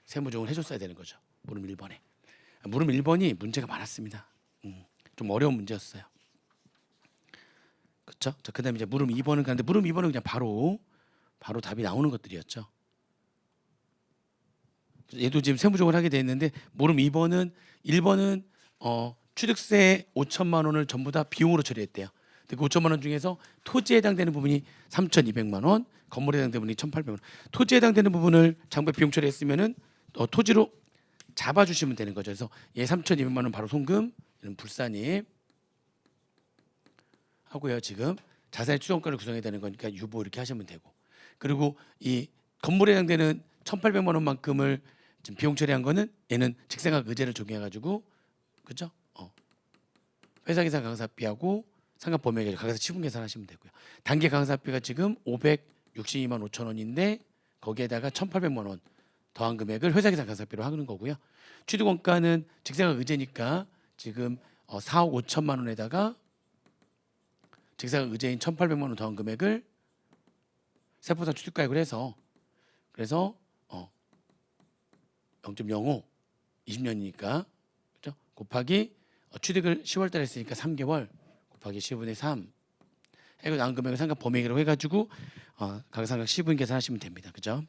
세무정을 해줬어야 되는 거죠. 물음 1번에. 물음 1번이 문제가 많았습니다. 좀 어려운 문제였어요. 그렇죠? 자, 그다음에 이제 물음 2번은 가는데 물음 2번은 그냥 바로 답이 나오는 것들이었죠. 얘도 지금 세무정을 하게 돼 있는데 물음 2번은 1번은 취득세 5천만 원을 전부 다 비용으로 처리했대요. 근데 그 5천만 원 중에서 토지에 해당되는 부분이 3,200만 원, 건물에 해당되는 부분이 1,800만 원. 토지에 해당되는 부분을 장부에 비용 처리했으면은 토지로 잡아주시면 되는 거죠. 그래서 얘 3,200만 원 바로 송금, 이런 불산입 하고요. 지금 자산의 추정가를 구성해야 되는 거니까 유보 이렇게 하시면 되고, 그리고 이 건물에 해당되는 1,800만 원만큼을 지금 비용 처리한 거는 얘는 직생각 의제를 적용해가지고, 그죠? 회사 계산 강사비하고 상각 범위에 각각 치분 계산하시면 되고요. 단기 강사비가 지금 562만 5천 원인데 거기에다가 1,800만 원 더한 금액을 회사 계산 강사비로 하는 거고요. 취득 원가는 직생각 의제니까 지금 4억 5천만 원에다가 직생각 의제인 1,800만 원 더한 금액을 세법상 취득가액을 해서 그래서 0.05 20년이니까 그렇죠? 곱하기 취득을 10월 달에 했으니까 3개월 곱하기 10분의 3 해고 나온 금액을 상각 범위로 해가지고 각상각 10분 계산하시면 됩니다. 그죠?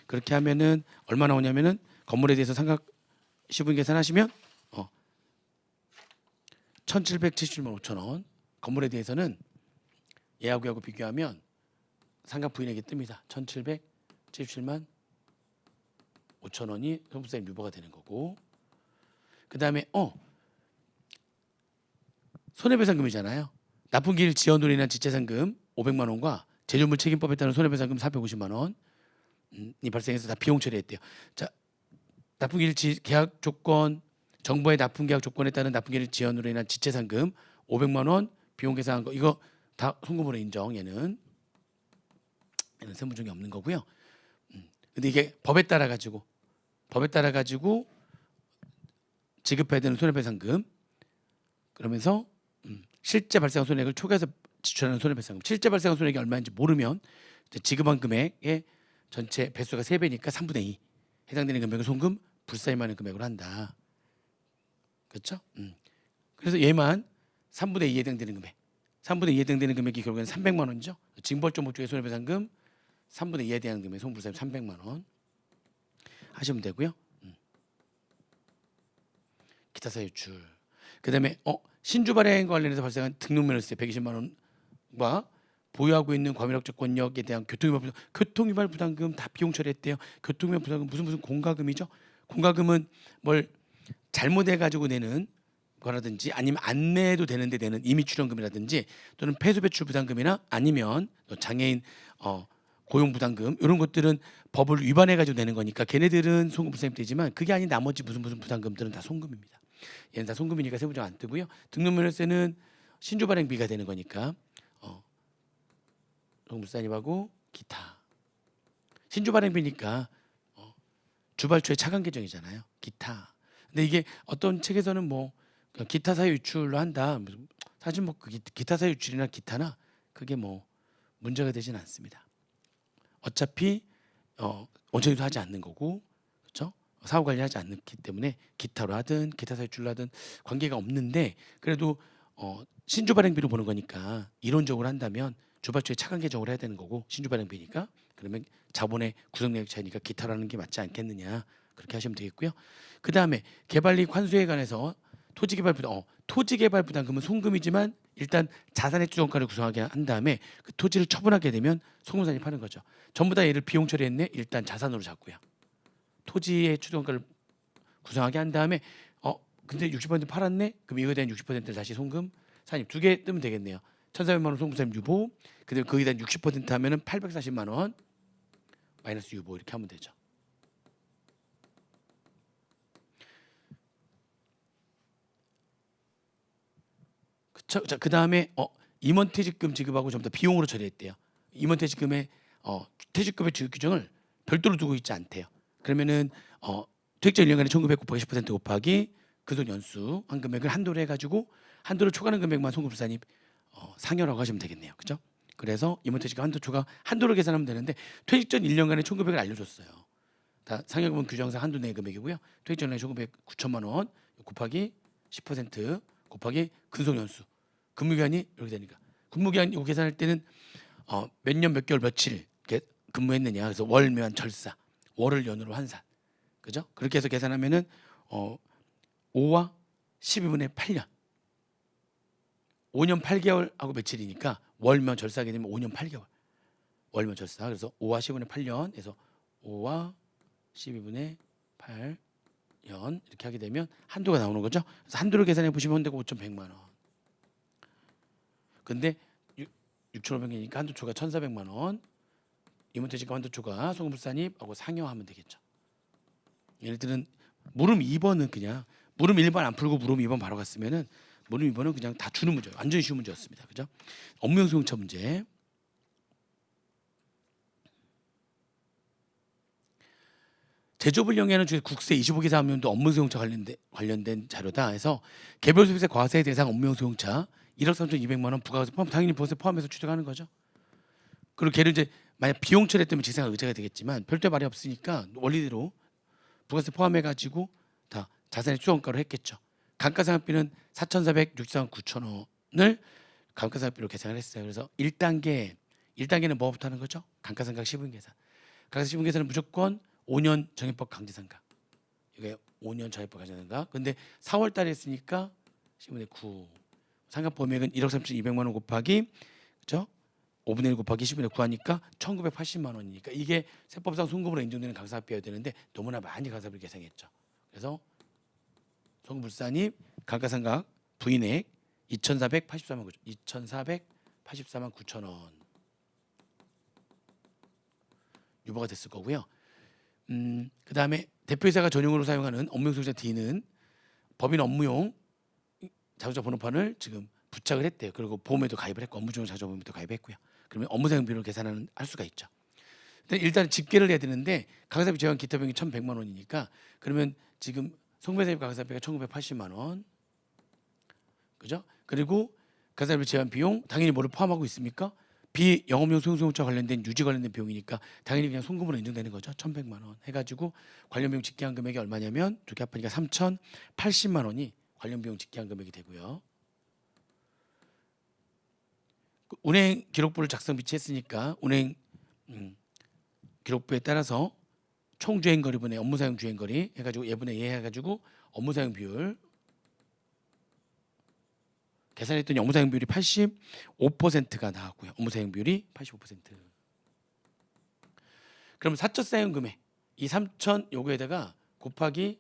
그렇게 하면은 얼마 나오냐면은 건물에 대해서 상각 10분 계산하시면 1,777만 5천 원. 건물에 대해서는 얘하고 비교하면 상각 부인액이 뜹니다. 1,777만 5천 원이 소득세 유보가 되는 거고, 그 다음에 손해배상금이잖아요. 납품기일 지연으로 인한 지체상금 500만 원과 제조물 책임법에 따른 손해배상금 450만 원이 발생해서 다 비용 처리했대요. 자, 납품기일 계약 조건, 정부의 납품계약 조건에 따른 납품기일 지연으로 인한 지체상금 500만 원 비용 계산한 거 이거 다 송금으로 인정. 얘는 얘는 세무조정이 없는 거고요. 근데 이게 법에 따라 가지고 지급해야 되는 손해배상금, 그러면서 실제 발생한 손해액을 초과해서 지출하는 손해배상금. 실제 발생한 손해액이 얼마인지 모르면 이제 지급한 금액의 전체 배수가 3배니까 3분의 2 해당되는 금액을 송금 불사임하는 금액으로 한다. 그렇죠? 그래서 얘만 3분의 2에 해당되는 금액, 3분의 2에 해당되는 금액이 결국엔 300만 원이죠. 징벌적 목적의 손해배상금 3분의 2에 대한 금액 송금 불사임 300만 원 하시면 되고요. 기타 사유출. 그다음에 신주 발행과 관련해서 발생한 등록면허세 120만 원과 보유하고 있는 과밀학적 권력에 대한 교통위반 부담금 다 비용 처리했대요. 교통위반 부담금 무슨 공과금이죠. 공과금은 뭘 잘못해 가지고 내는 거라든지 아니면 안 내도 되는데 내는 임의 출연금이라든지 또는 폐수 배출 부담금이나 아니면 장애인 고용 부담금 이런 것들은 법을 위반해 가지고 내는 거니까 걔네들은 송금 불사임되지만 그게 아닌 나머지 무슨 부담금들은 다 송금입니다. 얘는 다 송금이니까 세무조정 안 뜨고요. 등록면허세는 신주 발행비가 되는 거니까 송금 불사임하고 기타. 신주 발행비니까 주발초의 차관 계정이잖아요. 기타. 근데 이게 어떤 책에서는 뭐 기타 사유 유출로 한다. 사실 뭐 기타 사유 유출이나 기타나 그게 뭐 문제가 되지는 않습니다. 어차피 원천유도 하지 않는 거고, 그렇죠? 사후 관리하지 않기 때문에 기타로 하든 기타 사유 유출로 하든 관계가 없는데 그래도 신주 발행비로 보는 거니까 이론적으로 한다면 주발초의 차관 계정으로 해야 되는 거고 신주 발행비니까 그러면 자본의 구성 내역 차이니까 기타라는 게 맞지 않겠느냐 그렇게 하시면 되겠고요. 그 다음에 개발이익 환수에 관해서 토지개발 부담금은 송금이지만 일단 자산의 추정가를 구성하게 한 다음에 그 토지를 처분하게 되면 송금산입하는 거죠. 전부 다 얘를 비용 처리했네. 일단 자산으로 잡고요. 토지의 추정가를 구성하게 한 다음에 근데 60% 팔았네. 그럼 이거에 대한 60%를 다시 송금 산입 2개 뜨면 되겠네요. 1,400만 원 송금산입 유보. 그다음에 거기에 대한 60% 하면은 840만 원 마이너스 유보 이렇게 하면 되죠. 자, 그 다음에 임원퇴직금 지급하고 전부 다 비용으로 처리했대요. 임원퇴직금의 퇴직금의 지급 규정을 별도로 두고 있지 않대요. 그러면은 퇴직전 1년간의 1,900 곱하기 10% 곱하기 근속 연수 한 금액을 한도로 해가지고 한도를 초과하는 금액만 송금불산입 상여라고 하시면 되겠네요. 그죠? 그래서 임원퇴직금 한도 초과 한도를 계산하면 되는데 퇴직 전 1년간의 1,900을 알려줬어요. 다 상여금은 규정상 한도 내 금액이고요. 퇴직 전에 1,900 9천만 원 곱하기 10% 곱하기 근속 연수 근무기간이 이렇게 되니까 근무기간 이거 계산할 때는 몇 년 몇 개월 며칠 근무했느냐 그래서 월묘한 절사 월을 연으로 환산 그죠? 그렇게 해서 계산하면은 5와 12분의 8년 5년 8개월하고 며칠이니까 월묘한 절사하게 되면 5년 8개월 월묘 절사 그래서 5와 12분의 8년에서 5와 12분의 8년 이렇게 하게 되면 한도가 나오는 거죠. 그래서 한도를 계산해 보시면 되고 5,100만 원. 근데 6,500원이니까 한도 초과 1,400만 원. 임원퇴직금 한도 초과 송금불산입하고 상여하면 되겠죠. 얘네들은 물음 2번은 그냥 물음 1번 안 풀고 물음 2번 바로 갔으면은 물음 2번은 그냥 다 주는 문제예요. 완전히 쉬운 문제였습니다. 그죠? 업무용수용차 문제. 제조불량에는 국세 25기 사업용도 업무수용차 관련된 자료다 해서 개별 소비세 과세 대상 업무용수용차 1억 3,200만 원 부가세 포함 당연히 보세 포함해서 추정하는 거죠. 그리고 걔를 이제 만약 비용 처리 때문에 직세가 의제가 되겠지만 별도의 말이 없으니까 원리대로 부가세 포함해 가지고 다 자산의 추정가로 했겠죠. 감가상각비는 4,464만 9천 원을 감가상각비로 계산을 했어요. 그래서 1단계는 뭐부터 하는 거죠? 감가상각 시분 계산. 감가상각 시분 계산은 무조건 5년 정액법 강제상각. 이게 5년 정액법 강제상각. 근데 4월 달에 했으니까 10분의 9. 상각 범액은 1억 3,200만 원 곱하기 그죠? 5분의 1 곱하기 10분의 9 하니까 1,980만 원이니까 이게 세법상 송금으로 인정되는 감사합비여야 되는데 너무나 많이 감사합비를 계산했죠. 그래서 송금불산입 감가상각 부인액 2,484만 9천 원 유보가 됐을 거고요. 그 다음에 대표이사가 전용으로 사용하는 업무용수용차 D는 법인 업무용 자동차 번호판을 지금 부착을 했대요. 그리고 보험에도 가입을 했고 업무용 자동차 보험에도 가입했고요. 그러면 업무사용비로 계산을 할 수가 있죠. 근데 일단 집계를 해야 되는데 가계사비 제한 기타 비용이 1,100만 원이니까 그러면 지금 송배사비 가계사비가 1,980만 원. 그죠? 그리고 가계사비 제한 비용 당연히 뭐를 포함하고 있습니까? 비영업용 소형소형차 관련된 유지 관련된 비용이니까 당연히 그냥 송금으로 인정되는 거죠. 1,100만 원 해가지고 관련 비용 집계한 금액이 얼마냐면 두 개 합하니까 3,080만 원이 관련 비용 집계한 금액이 되고요. 운행 기록부를 작성 비치했으니까 운행 기록부에 따라서 총 주행거리분의 업무 사용 주행거리 해가지고 예분의 예 해가지고 업무 사용 비율 계산했더니 업무 사용 비율이 85%가 나왔고요. 업무 사용 비율이 85%. 그럼 사적 사용 금액 이 3천 요거에다가 곱하기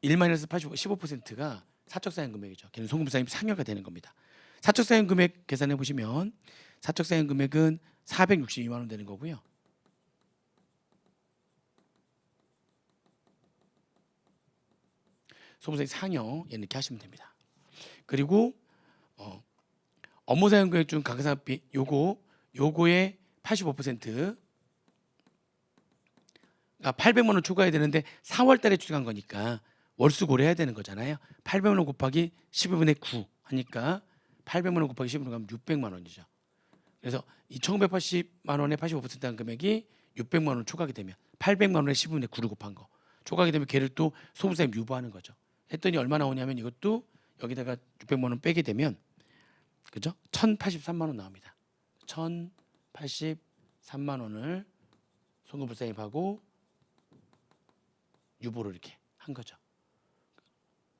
1-85 15%가 사적 사용 금액이죠. 걔는 송금 사용 상여가 되는 겁니다. 사적 사용 금액 계산해 보시면 사적 사용 금액은 462만 원 되는 거고요. 소금사용 상여 얘는 이렇게 하시면 됩니다. 그리고 업무 사용 금액 중 가계사비 요거의 85%가 800만 원 추가해야 되는데 4월 달에 추가한 거니까 월수 고려해야 되는 거잖아요. 800만 원 곱하기 12분의 9 하니까 800만 원 곱하기 12분의 9 하면 600만 원이죠. 그래서 이 1,980만 원의 85%한 금액이 600만 원 추가하게 되면 800만 원에 10분의 9를 곱한 거 추가하게 되면 걔를 또 소금사용 유보하는 거죠. 했더니 얼마 나오냐면 이것도 여기다가 600만 원 빼게 되면 그죠? 1,083만 원 나옵니다. 1,083만 원을 송금불사입하고 유보를 이렇게 한 거죠.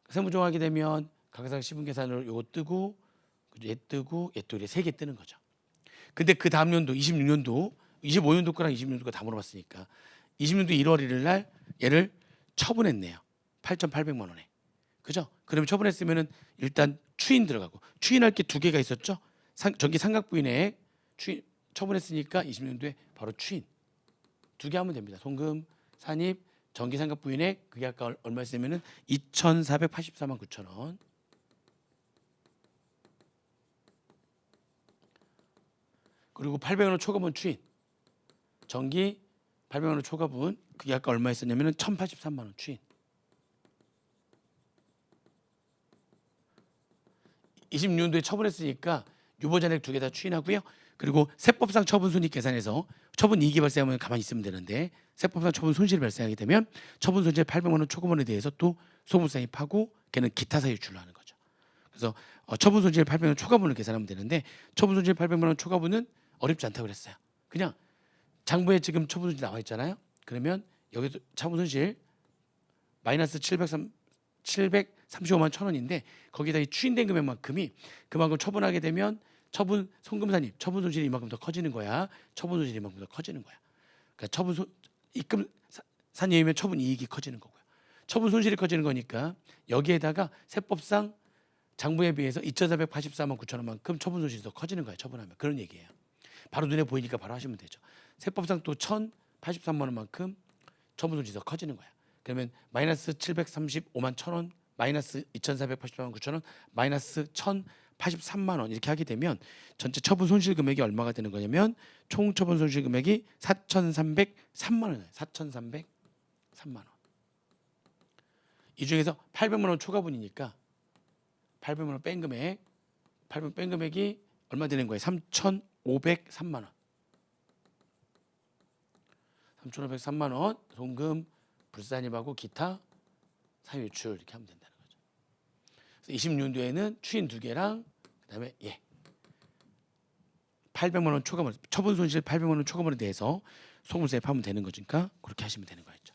세무조정하게 되면 가계상 시분 계산으로 요거 뜨고 얘 뜨고 얘 또 이렇게 3개 뜨는 거죠. 근데 그 다음 연도 26년도 25년도 거랑 26년도 거 다 물어봤으니까 20년도 1월 1일 날 얘를 처분했네요. 8,800만 원에. 그죠? 그러면 처분했으면은 일단 추인 들어가고 추인할 게 2개가 있었죠. 전기 삼각부인액 추인 처분했으니까 20년도에 바로 추인 2개 하면 됩니다. 송금, 산입, 전기 삼각부인액 그게 아까 얼마였으면은 2,484만 9천 원. 그리고 800만 원 초과분 추인 전기 800만 원 초과분 그게 아까 얼마였었냐면은 1,083만 원 추인. 26년도에 처분했으니까 유보잔액 2개 다 추인하고요. 그리고 세법상 처분 손익 계산해서 처분 이익이 발생하면 가만히 있으면 되는데 세법상 처분 손실이 발생하게 되면 처분 손실 800만 원 초과분에 대해서 또 소분사입하고 걔는 기타 사유 출로하는 거죠. 그래서 처분 손실 800만 원 초과분을 계산하면 되는데 처분 손실 800만 원 초과분은 어렵지 않다고 그랬어요. 그냥 장부에 지금 처분 손실 나와 있잖아요. 그러면 여기도 처분 손실 마이너스 735만 1,000원인데 거기다 이 추인된 금액만큼이 그만큼 처분하게 되면 처분 송금산입 처분 손실이 이만큼 더 커지는 거야. 처분 손실이 이만큼 더 커지는 거야. 그러니까 입금 산입이면 처분 이익이 커지는 거고요. 처분 손실이 커지는 거니까 여기에다가 세법상 장부에 비해서 2,484만 9천 원만큼 처분 손실이 더 커지는 거야. 처분하면 그런 얘기예요. 바로 눈에 보이니까 바로 하시면 되죠. 세법상 또 1,083만 원만큼 처분 손실이 더 커지는 거야. 그러면 마이너스 735만 1,000원, 마이너스 2,484만 9천 원, 마이너스 1,083만 원 이렇게 하게 되면 전체 처분 손실 금액이 얼마가 되는 거냐면 총 처분 손실 금액이 4,303만 원이에요. 4,303만 원. 이 중에서 800만 원 초과분이니까 800만 원 뺀 금액, 800만 뺀 금액이 얼마 되는 거예요? 3,503만 원. 3,503만 원 송금 불산입하고 기타 사유출 이렇게 하면 된다는 거죠. 그래서 20년도에는 추인 2개랑 그다음에 800만 원 초과분 처분 손실 800만 원 초과분에 대해서 소금세입하면 되는 거니까 그렇게 하시면 되는 거였죠.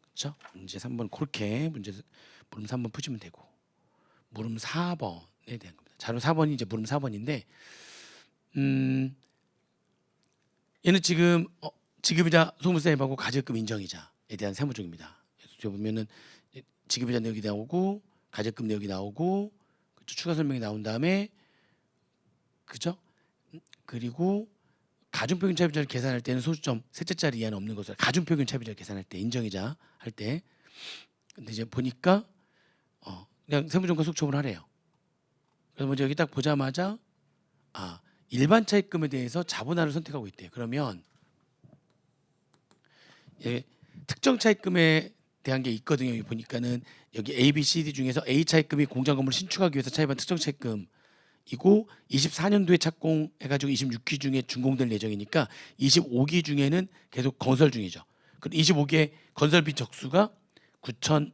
그렇죠? 문제 3번 그렇게 물음 3번 푸시면 되고 물음 4번에 대한 겁니다. 자료 4번이 이제 물음 4번인데 얘는 지금 지급이자 소금세입하고 가제금 인정이자에 대한 세무조입니다. 그래서 보면은 지급이자 내역이 나오고 가제금 내역이 나오고 그렇죠? 추가 설명이 나온 다음에 그죠? 그리고 가중평균 차입자를 계산할 때는 소수점 셋째 자리 이하는 없는 것을 가중평균 차입자를 계산할 때 인정이자 할 때 근데 이제 보니까 그냥 세무조가 속초을 하래요. 그래서 먼저 여기 딱 보자마자 일반 차입금에 대해서 자본화를 선택하고 있대요. 그러면 예, 특정 차입금에 대한 게 있거든요. 여기 보니까는 여기 A, B, C, D 중에서 A 차입금이 공장 건물을 신축하기 위해서 차입한 특정 차입금이고 24년도에 착공해가지고 26기 중에 준공될 예정이니까 25기 중에는 계속 건설 중이죠. 그럼 25기의 건설비 적수가 9천만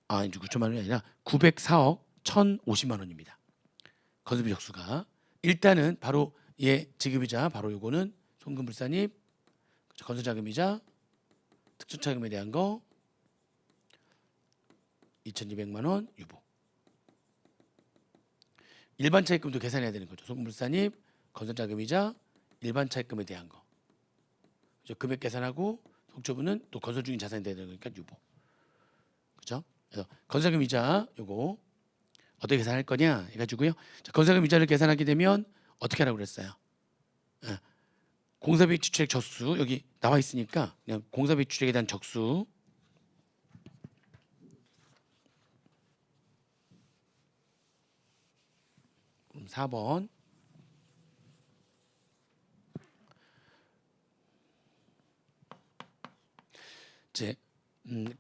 원이 아니라 904억 1,050만 원입니다. 건설비 적수가 일단은 바로 지급이자 바로 요거는 송금불산입 건설자금이자 특전차금에 대한 거 2,200만 원 유보. 일반 차입금도 계산해야 되는 거죠. 송금불산입 건설자금이자 일반 차입금에 대한 거. 그죠? 금액 계산하고 속조부는 또 건설 중인 자산이 되는 거니까 유보. 그죠? 그래서 건설자금 이자 요거 어떻게 계산할 거냐 해가지고요. 자, 건설자금 이자를 계산하게 되면 어떻게 하라고 그랬어요? 예. 공사비 지출액 적수 여기 나와 있으니까 그냥 공사비 지출액에 대한 적수 그럼 4번 이제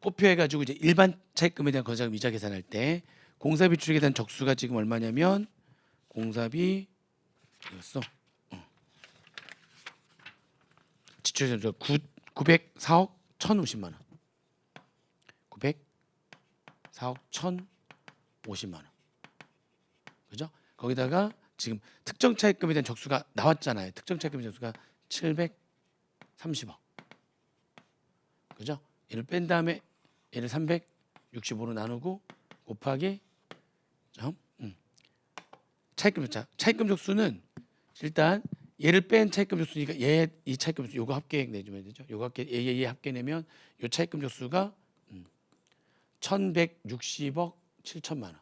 꼽혀해가지고 이제 일반 차입금에 대한 건설자금 이자 계산할 때 공사비 지출액에 대한 적수가 지금 얼마냐면 공사비 이었어 지출액 904억 1,050만 원 904억 1,050만 원 그죠? 거기다가 지금 특정 차입금에 대한 적수가 나왔잖아요. 특정 차입금 적수가 730억. 그죠? 얘를 뺀 다음에 얘를 365로 나누고 곱하기 차입금 적수는 일단 얘를 뺀 차입금 적수니까 이 차입금 적수 요거 합계액 내주면 되죠. 요거 합계 얘 합계 내면 요 차입금 적수가 1,160억 7천만 원.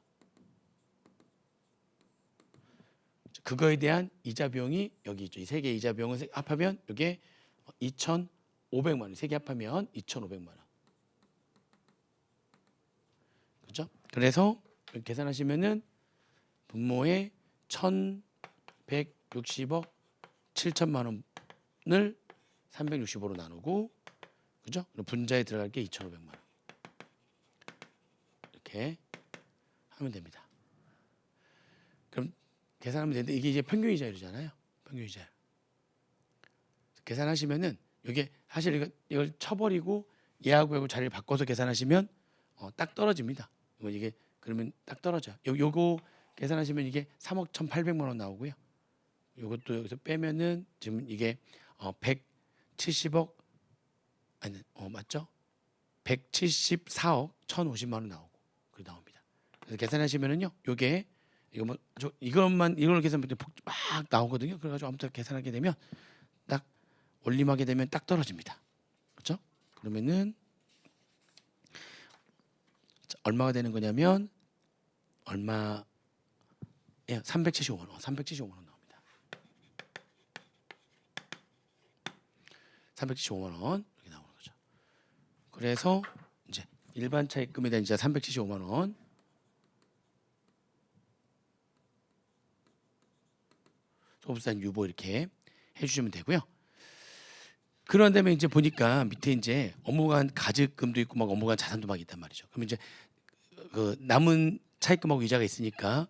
그거에 대한 이자 비용이 여기 있죠. 이 세 개의 이자 비용을 합하면 이게 2,500만 원. 세 개 합하면 2,500만 원. 그렇죠? 그래서 계산하시면은 분모에 1,160억 7천만 원을 365로 나누고 그죠? 분자에 들어갈 게 2,500만 원. 이렇게 하면 됩니다. 그럼 계산하면 되는데 이게 이제 평균이자율이잖아요. 평균이자율. 계산하시면은 이게 사실 이걸 쳐버리고 얘하고 자리를 바꿔서 계산하시면 딱 떨어집니다. 이게 그러면 딱 떨어져. 요거 계산하시면 이게 3억 1,800만 원 나오고요. 요것도 여기서 빼면은 지금 이게 170억 아니 맞죠? 174억 1,050만 원 나오고 그 나옵니다. 그래서 계산하시면은요. 요게 이걸 계산할 때 막 나오거든요. 그래가지고 아무튼 계산하게 되면 딱 올림하게 되면 딱 떨어집니다. 그렇죠? 그러면은 얼마가 되는 거냐면 얼마? 375만 원. 375만 원 나옵니다. 375만 원 이렇게 나오는 거죠. 그래서 이제 일반 차입금에 대한 이자 375만 원. 소부산 유보 이렇게 해주시면 되고요. 그런 다음에 이제 보니까 밑에 이제 업무간 가증금도 있고 막 업무간 자산도 막 있단 말이죠. 그럼 이제 그 남은 차입금하고 이자가 있으니까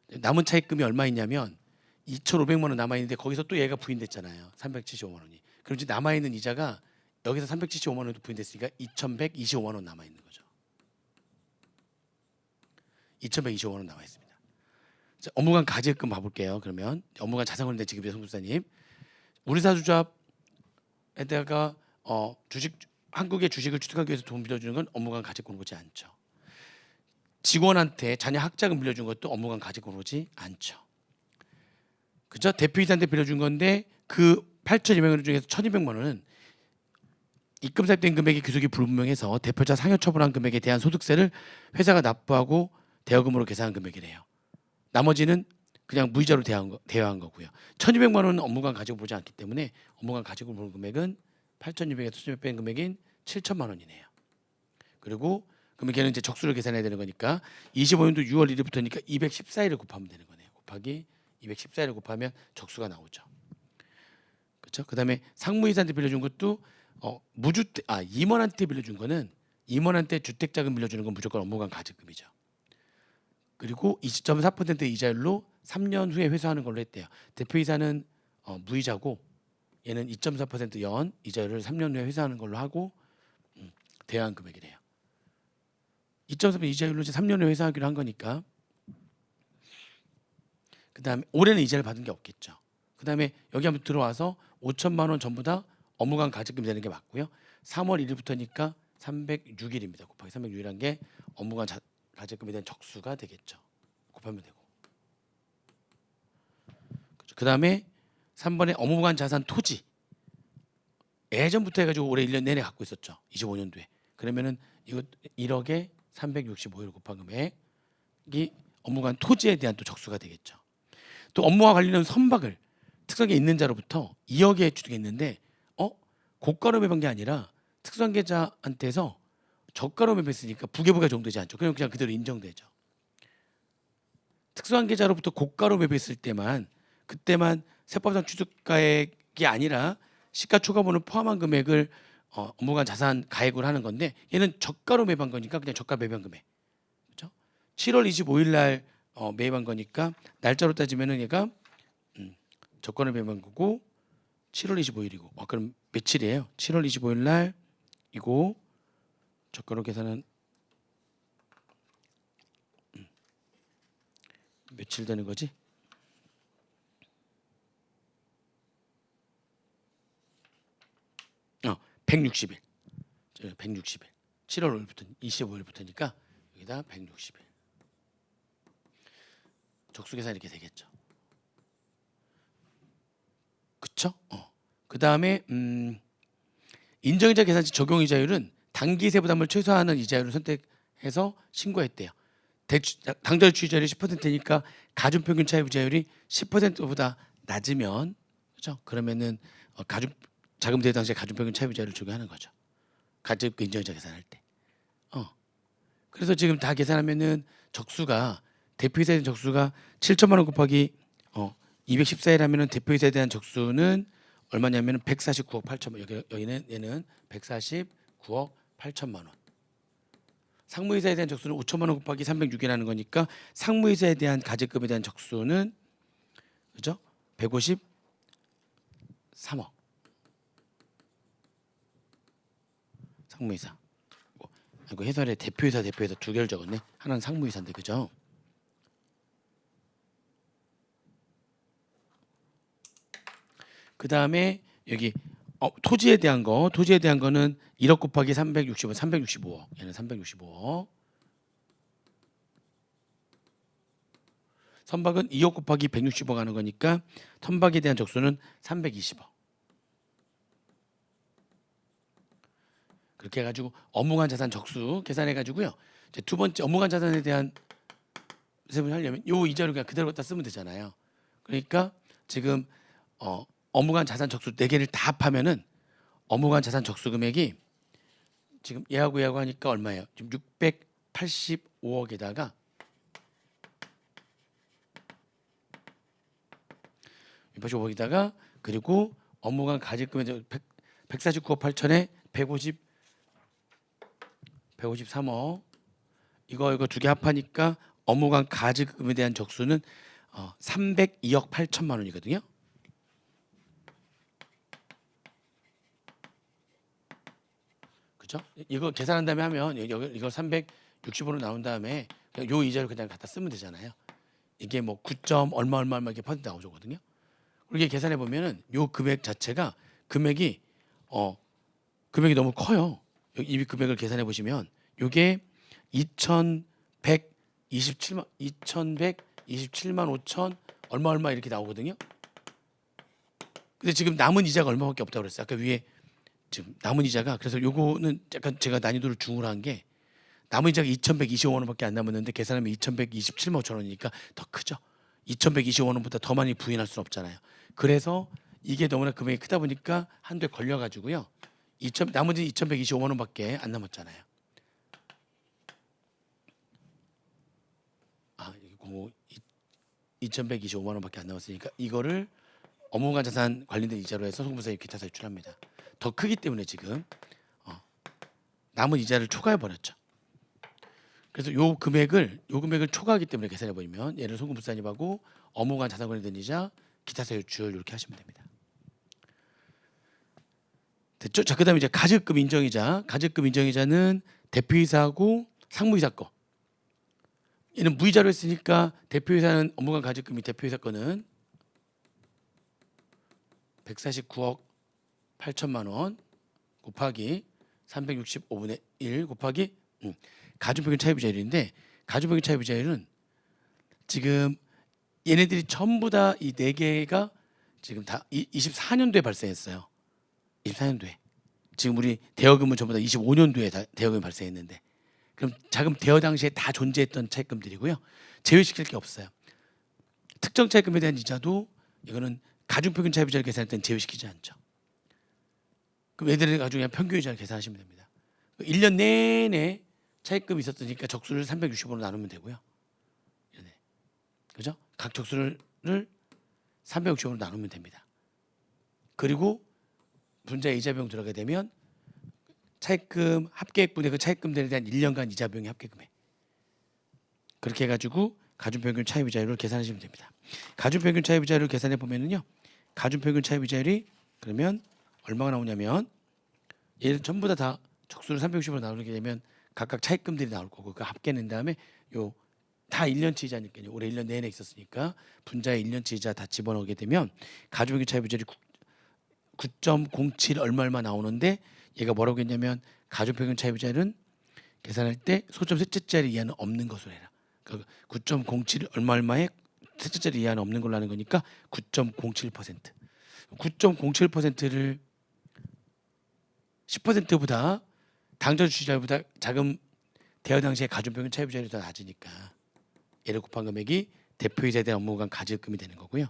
남은 차입금이 얼마 있냐면 2,500만 원 남아 있는데 거기서 또 얘가 부인됐잖아요. 375만 원이. 그럼 이제 남아 있는 이자가 여기서 375만 원도 부인됐으니까 2,125만 원 남아 있는 거죠. 2,125만 원 남아 있습니다. 자, 업무간 가증금 봐볼게요. 그러면 업무간 자산권대 지급의 송부사님 우리 사주잡에다가 한국의 주식을 취득하기 위해서 돈 빌려주는 건 업무간 가증권 오지 않죠. 직원한테 자녀 학자금 빌려준 것도 업무간 가증권 오지 않죠. 그죠? 대표이사한테 빌려준 건데 그 8,200만 원 중에서 1,200만 원은 입금 삭된 금액의 규속이 불분명해서 대표자 상여 처분한 금액에 대한 소득세를 회사가 납부하고 대여금으로 계산한 금액이래요. 나머지는 그냥 무이자로 대여한 거고요. 1,200만 원은 업무간 가지고 보지 않기 때문에 업무간 가지고 보는 금액은 8,200에서 1,200 뺀 금액인 7천만 원이네요. 그리고 그러면 걔는 이제 적수를 계산해야 되는 거니까 25년도 6월 1일부터니까 214일을 곱하면 되는 거네요. 곱하기 214를 곱하면 적수가 나오죠. 그렇죠? 그다음에 상무이사한테 빌려준 것도 무주택 임원한테 빌려준 거는 임원한테 주택자금 빌려주는 건 무조건 업무관 가증금이죠. 그리고 20.4% 이자율로 3년 후에 회수하는 걸로 했대요. 대표이사는 무이자고 얘는 2.4% 이자율을 3년 후에 회수하는 걸로 하고 대여한 금액이래요. 2.4% 이자율로 이제 3년 후에 회수하기로 한 거니까. 그다음에 올해는 이자를 받은 게 없겠죠. 그다음에 여기 한번 들어와서 5천만 원 전부 다 업무관 가증금 되는 게 맞고요. 3월 1일부터니까 306일입니다. 곱하기 306일한 게 업무관 가증금에 대한 적수가 되겠죠. 곱하면 되고. 그렇죠. 그다음에 3번에 업무관 자산 토지. 예전부터 해가지고 올해 1년 내내 갖고 있었죠. 25년도에. 그러면은 이거 1억에 365일 곱한 금액이 업무관 토지에 대한 또 적수가 되겠죠. 또 업무와 관련된 선박을 특수관계 있는 자로부터 2억에 취득했는데 고가로 매입한 게 아니라 특수관계자한테서 저가로 매입했으니까 부계부가 적용되지 않죠. 그냥 그대로 인정되죠. 특수관계자로부터 고가로 매입했을 때만 그때만 세법상 취득가액이 아니라 시가초과분을 포함한 금액을 업무관 자산 가액으로 하는 건데 얘는 저가로 매입한 거니까 그냥 저가 매입한 금액. 그렇죠? 7월 25일 날 매입한 거니까 날짜로 따지면은 얘가 저가로 매입한 거고 7월 25일이고 그럼 며칠이에요? 7월 25일 날 이고 저가로 계산은 며칠 되는 거지? 160일. 160일. 7월 5일부터 25일부터니까 여기다 160일. 적수 계산 이렇게 되겠죠. 그쵸? 그다음에 인정이자 계산치 적용 이자율은 단기 세부담을 최소화하는 이자율을 선택해서 신고했대요. 당절 취득자율이 10%니까 가중평균 차입 이자율이 10%보다 낮으면 그렇죠? 그러면은 자금 대여 당시에 가중평균 차입 이자율을 적용하는 거죠. 가중그 인정이자 계산할 때. 그래서 지금 다 계산하면은 적수가 대표이사에 대한 적수가 7천만 원 곱하기 214일하면은 대표이사에 대한 적수는 얼마냐면은 149억 8천만 원. 여기는 얘는 149억 8천만 원. 상무이사에 대한 적수는 5천만 원 곱하기 306이라는 거니까 상무이사에 대한 가제금에 대한 적수는 그죠? 153억. 상무이사. 이거 해설에 대표이사 두 개를 적었네. 하나는 상무이사인데 그죠? 그 다음에 여기 토지에 대한 거는 1억 곱하기 365억. 얘는 365억. 선박은 2억 곱하기 160억 하는 거니까 선박에 대한 적수는 320억. 그렇게 해가지고 업무관 자산 적수 계산해가지고요. 이제 두 번째 업무관 자산에 대한 세분을 하려면 요 이자를 그냥 그대로 갖다 쓰면 되잖아요. 그러니까 지금 업무관 자산 적수 4개를 다 합하면은 업무관 자산 적수 금액이 지금 얘하고 하니까 얼마예요? 지금 685억에다가 685억에다가 그리고 업무관 가질금액 149억 8천에 153억 이거 두 개 합하니까 업무관 가질금에 대한 적수는 302억 8천만 원이거든요. 그죠? 이거 계산한 다음에 하면 이거 365로 나온 다음에 그냥 요 이자를 그냥 갖다 쓰면 되잖아요. 이게 뭐 9점 얼마 이렇게 퍼센트 나오거든요. 이렇게 계산해 보면은 요 금액 자체가 금액이 너무 커요. 이 금액을 계산해 보시면 요게 2127만 5천 얼마 이렇게 나오거든요. 근데 지금 남은 이자가 얼마밖에 없다고 그랬어요. 아까 위에 지금 남은 이자가 그래서 요거는 약간 제가 난이도를 중으로 한 게 남은 이자가 2,125만 원밖에 안 남았는데 계산하면 2,127만 5천 원이니까 더 크죠. 2,125만 원보다 더 많이 부인할 수는 없잖아요. 그래서 이게 너무나 금액이 크다 보니까 한도에 걸려가지고요. 나머지 2,125만 원밖에 안 남았잖아요. 이거 2,125만 원밖에 안 나왔으니까 이거를 업무관 자산 관련된 이자로 해서 송부사에 기타 사유출합니다. 더 크기 때문에 지금 남은 이자를 초과해 버렸죠. 그래서 요 금액을 초과하기 때문에 계산해 버리면 얘를 송금부사님하고 업무관 자산 관련된 이자, 기타 사유출 이렇게 하시면 됩니다. 됐죠? 자, 그다음에 이제 가즈급 인정이자. 가즈급 인정이자는 대표이사하고 상무이사 거. 얘는 무이자로 했으니까 대표이사는 업무관 가즈급이 대표이사 거는 149억 8천만 원 곱하기 365분의 1 곱하기 가중평균 차이부자율인데, 가중평균 차이부자율은 지금 얘네들이 전부 다 이 네 개가 지금 다 24년도에 발생했어요. 24년도에. 지금 우리 대여금은 전부 다 25년도에 다 대여금이 발생했는데, 그럼 자금 대여 당시에 다 존재했던 차입금들이고요. 제외시킬 게 없어요. 특정 차입금에 대한 이자도 이거는 가중평균 차이부자를 계산할 때는 제외시키지 않죠. 그럼 얘들을 가지고 그냥 평균이자를 계산하시면 됩니다. 1년 내내 차입금이 있었으니까 적수를 365로 나누면 되고요. 그죠? 각 적수를 365로 나누면 됩니다. 그리고 분자의 이자 비용 들어가게 되면 차입금 합계액분의 그 차입금들에 대한 1년간 이자 비용의 합계금액. 그렇게 해가지고 가중평균 차이부자율을 계산하시면 됩니다. 가중평균 차이부자율을 계산해 보면은요, 가중평균 차이부자율이 그러면 얼마가 나오냐면, 얘를 전부 다 적수를 360으로 나누게 되면 각각 차입금들이 나올 거고, 그 합계 낸 다음에 요 다 1년치 이자니까요. 올해 1년 내내 있었으니까 분자의 1년치 이자 다 집어넣게 되면 가중평균 차이부자율이 9.07 얼마 나오는데, 얘가 뭐라고 했냐면 가중평균 차이부자율은 계산할 때 소점 셋째 자리 이하는 없는 것으로 해라. 그러니까 9.07 얼마에 셋째 자리 이하는 없는 걸로 하는 거니까 9.07%. 9.07%를 10%보다 당좌 주식자보다 자금 대여 당시에 가중평균 차이부자율이 더 낮으니까 얘를 곱한 금액이 대표이자에 대한 업무관 가즈금이 되는 거고요.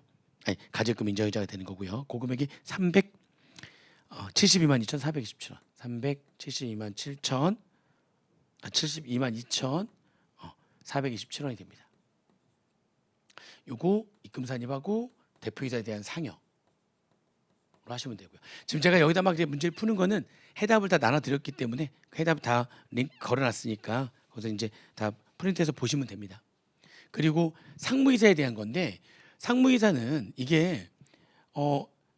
아니, 가즈금 인정이자가 되는 거고요. 그 금액이 372만 2,427원. 372만 7천 72만 2,427원이 됩니다. 요거 입금산입하고 대표이자에 대한 상여 하시면 되고요. 지금 제가 여기다 막 이제 문제를 푸는 거는 해답을 다 나눠 드렸기 때문에 그 해답 다 링크 걸어놨으니까 거기서 이제 다 프린트해서 보시면 됩니다. 그리고 상무이사에 대한 건데, 상무이사는 이게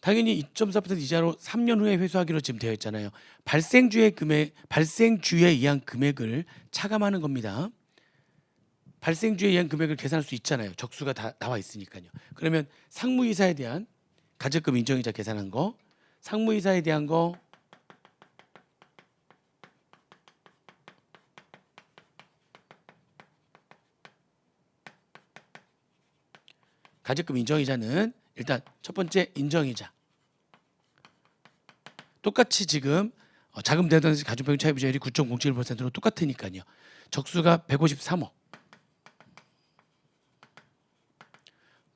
당연히 2.4% 이자로 3년 후에 회수하기로 지금 되어 있잖아요. 발생주에 의한 금액을 차감하는 겁니다. 발생주에 의한 금액을 계산할 수 있잖아요. 적수가 다 나와 있으니까요. 그러면 상무이사에 대한 가즈금 인정이자 계산한 거, 상무이사에 대한 거 가즈금 인정이자는 일단 첫 번째 인정이자 똑같이 지금 자금 대여 당시 가중평균 차이부자율이 9.07%로 똑같으니까요. 적수가 153억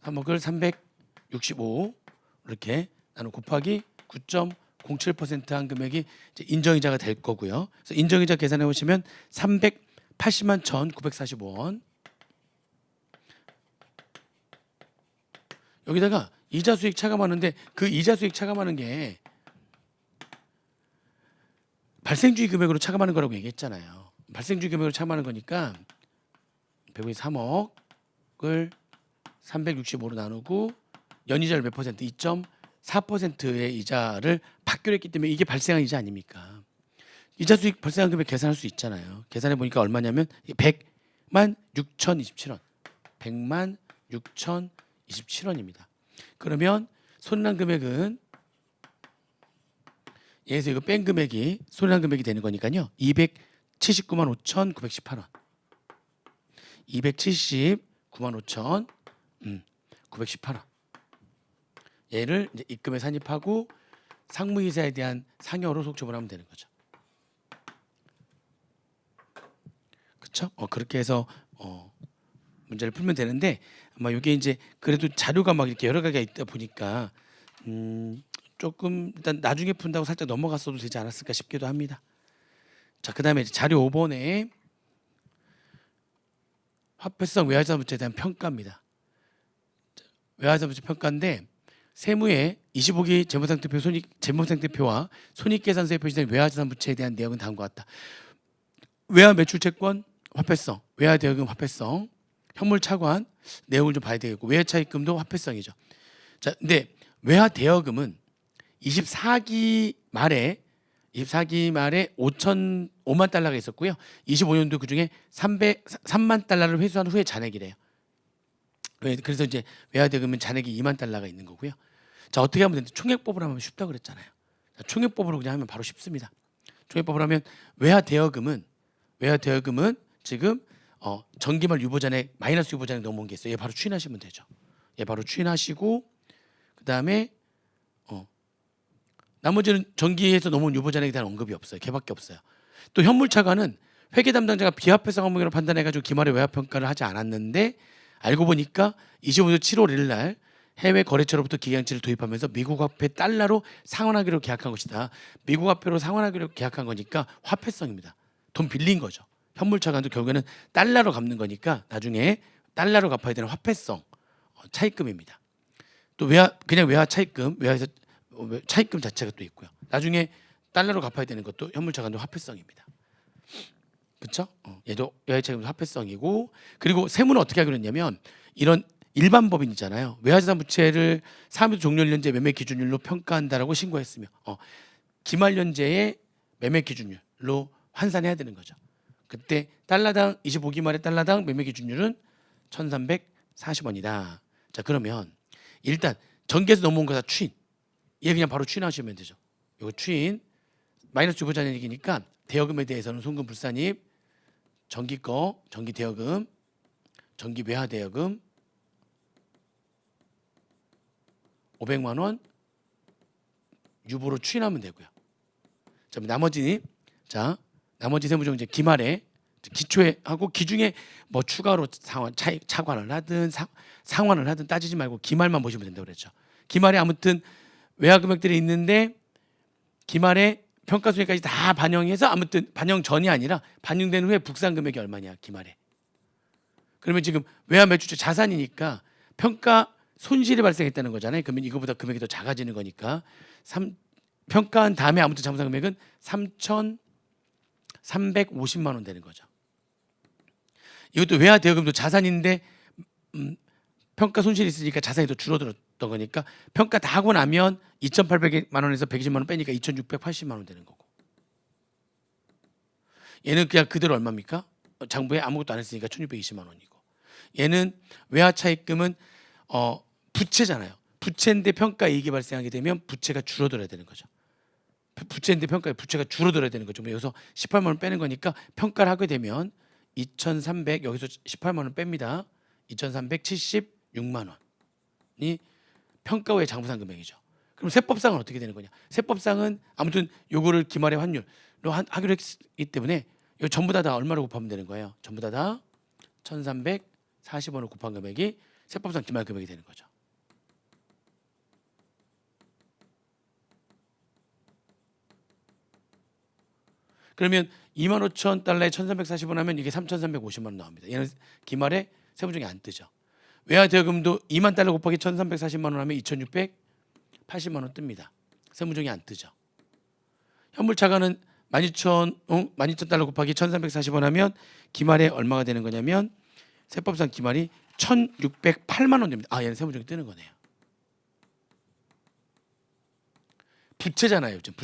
3억을 365 이렇게 나누 곱하기 9.07%한 금액이 이제 인정이자가 될 거고요. 그래서 인정이자 계산해 보시면 380만 1,945원. 여기다가 이자 수익 차감하는데, 그 이자 수익 차감하는 게 발생주의 금액으로 차감하는 거라고 얘기했잖아요. 발생주의 금액으로 차감하는 거니까 153억을 365로 나누고 연이자를 몇 퍼센트? 2.4%의 이자를 받기로 했기 때문에 이게 발생한 이자 아닙니까? 이자 수익 발생한 금액 계산할 수 있잖아요. 계산해 보니까 얼마냐면 100만 6,027원. 100만 6,027원입니다. 그러면 손해난 금액은 얘에서 이거 뺀 금액이 손해난 금액이 되는 거니까요. 279만 5,918원. 279만 5,918원. 얘를 이제 입금에 산입하고 상무이사에 대한 상여로 속접을 하면 되는 거죠. 그렇죠? 그렇게 해서 문제를 풀면 되는데, 아마 이게 이제 그래도 자료가 막 이렇게 여러 가지가 있다 보니까 조금 일단 나중에 푼다고 살짝 넘어갔어도 되지 않았을까 싶기도 합니다. 자, 그다음에 자료 5번에 화폐성 외화자산 부채에 대한 평가입니다. 외화자산부채 평가인데 세무의 25기 재무상태표와 손익계산서에 표시된 외화자산부채에 대한 내용은 다음과 같다. 외화매출채권 화폐성, 외화대여금 화폐성, 현물차관 내용을 좀 봐야 되겠고 외화차입금도 화폐성이죠. 자, 근데 외화대여금은 24기 말에 5만 달러가 있었고요. 25년도 그중에 3만 달러를 회수한 후에 잔액이래요. 그래서 이제 외화대금은 잔액이 2만 달러가 있는 거고요. 자, 어떻게 하면 되는지 총액법으로 하면 쉽다고 그랬잖아요. 자, 총액법으로 그냥 하면 바로 쉽습니다. 총액법으로 하면 외화대여금은 지금 정기말 유보잔액 마이너스 유보잔액 넘어온 게 있어요. 얘 바로 추인하시면 되죠. 얘 바로 추인하시고 그다음에 나머지는 정기에서 넘어온 유보잔액에 대한 언급이 없어요. 걔밖에 없어요. 또 현물차관은 회계 담당자가 비화폐성 항목으로 판단해가지고 기말에 외화평가를 하지 않았는데 알고 보니까 25년 7월 1일 날 해외 거래처로부터 기계장치를 도입하면서 미국 화폐 달러로 상환하기로 계약한 것이다. 미국 화폐로 상환하기로 계약한 거니까 화폐성입니다. 돈 빌린 거죠. 현물차관도 결국에는 달러로 갚는 거니까 나중에 달러로 갚아야 되는 화폐성 차입금입니다. 또 그냥 외화 차입금, 외화에서 차입금 자체가 또 있고요. 나중에 달러로 갚아야 되는 것도 현물차관도 화폐성입니다. 그렇죠? 얘도 외화 차입금 화폐성이고 그리고 세무는 어떻게 하기로 했냐면 이런 일반 법인이잖아요. 외화자산 부채를 사무소 종료연재 매매 기준율로 평가한다라고 신고했으며 기말연재의 매매 기준율로 환산해야 되는 거죠. 그때 달러당 25기 말에 달러당 매매 기준율은 1,340원이다. 자, 그러면 일단 정기에서 넘어온 거 다 추인. 얘 그냥 바로 추인하시면 되죠. 이거 추인 마이너스 유보잔액이니까 대여금에 대해서는 송금 불산입 정기 거 정기 대여금 정기 외화 대여금 500만 원 유보로 추인하면 되고요. 자, 나머지 세무조정 이제 기말에 기초에 하고 기중에 뭐 추가로 차관을 하든 상환을 하든 따지지 말고 기말만 보시면 된다고 그랬죠. 기말에 아무튼 외화 금액들이 있는데 기말에 평가손익까지 다 반영해서 아무튼 반영 전이 아니라 반영된 후에 북산 금액이 얼마냐 기말에. 그러면 지금 외화 매출처 자산이니까 평가 손실이 발생했다는 거잖아요. 그러면 이거보다 금액이 더 작아지는 거니까 평가한 다음에 아무튼 자부상 금액은 3,350만 원 되는 거죠. 이것도 외화 대여금도 자산인데 평가 손실이 있으니까 자산이 더 줄어들었던 거니까 평가 다 하고 나면 2,800만 원에서 120만 원 빼니까 2,680만 원 되는 거고. 얘는 그냥 그대로 얼마입니까? 장부에 아무것도 안 했으니까 1,620만 원이고. 얘는 외화 차입금은 부채잖아요. 부채인데 평가 이익이 발생하게 되면 부채가 줄어들어야 되는 거죠. 부채인데 부채가 줄어들어야 되는 거죠. 여기서 18만 원 빼는 거니까 평가를 하게 되면 2,300 여기서 18만 원 뺍니다. 2,376만 원이 평가 후의 장부상 금액이죠. 그럼 세법상은 어떻게 되는 거냐? 세법상은 아무튼 요거를 기말의 환율로 하기로 했기 때문에 이거 전부 다 얼마로 곱하면 되는 거예요? 전부 다 1,340원을 곱한 금액이 세법상 기말 금액이 되는 거죠. 그러면 25,000달러에 1,340원 하면 이게 3,350만 원 나옵니다. 얘는 기말에 세무조정이 안 뜨죠. 외화 대여금도 2만 달러 곱하기 1,340만 원 하면 2,680만 원 뜹니다. 세무조정이 안 뜨죠. 현물차관은 12,000달러 곱하기 1,340원 하면 기말에 얼마가 되는 거냐면 세법상 기말이 1,608만 원 됩니다. 얘는 세무조정이 뜨는 거네요. 부채잖아요. 지금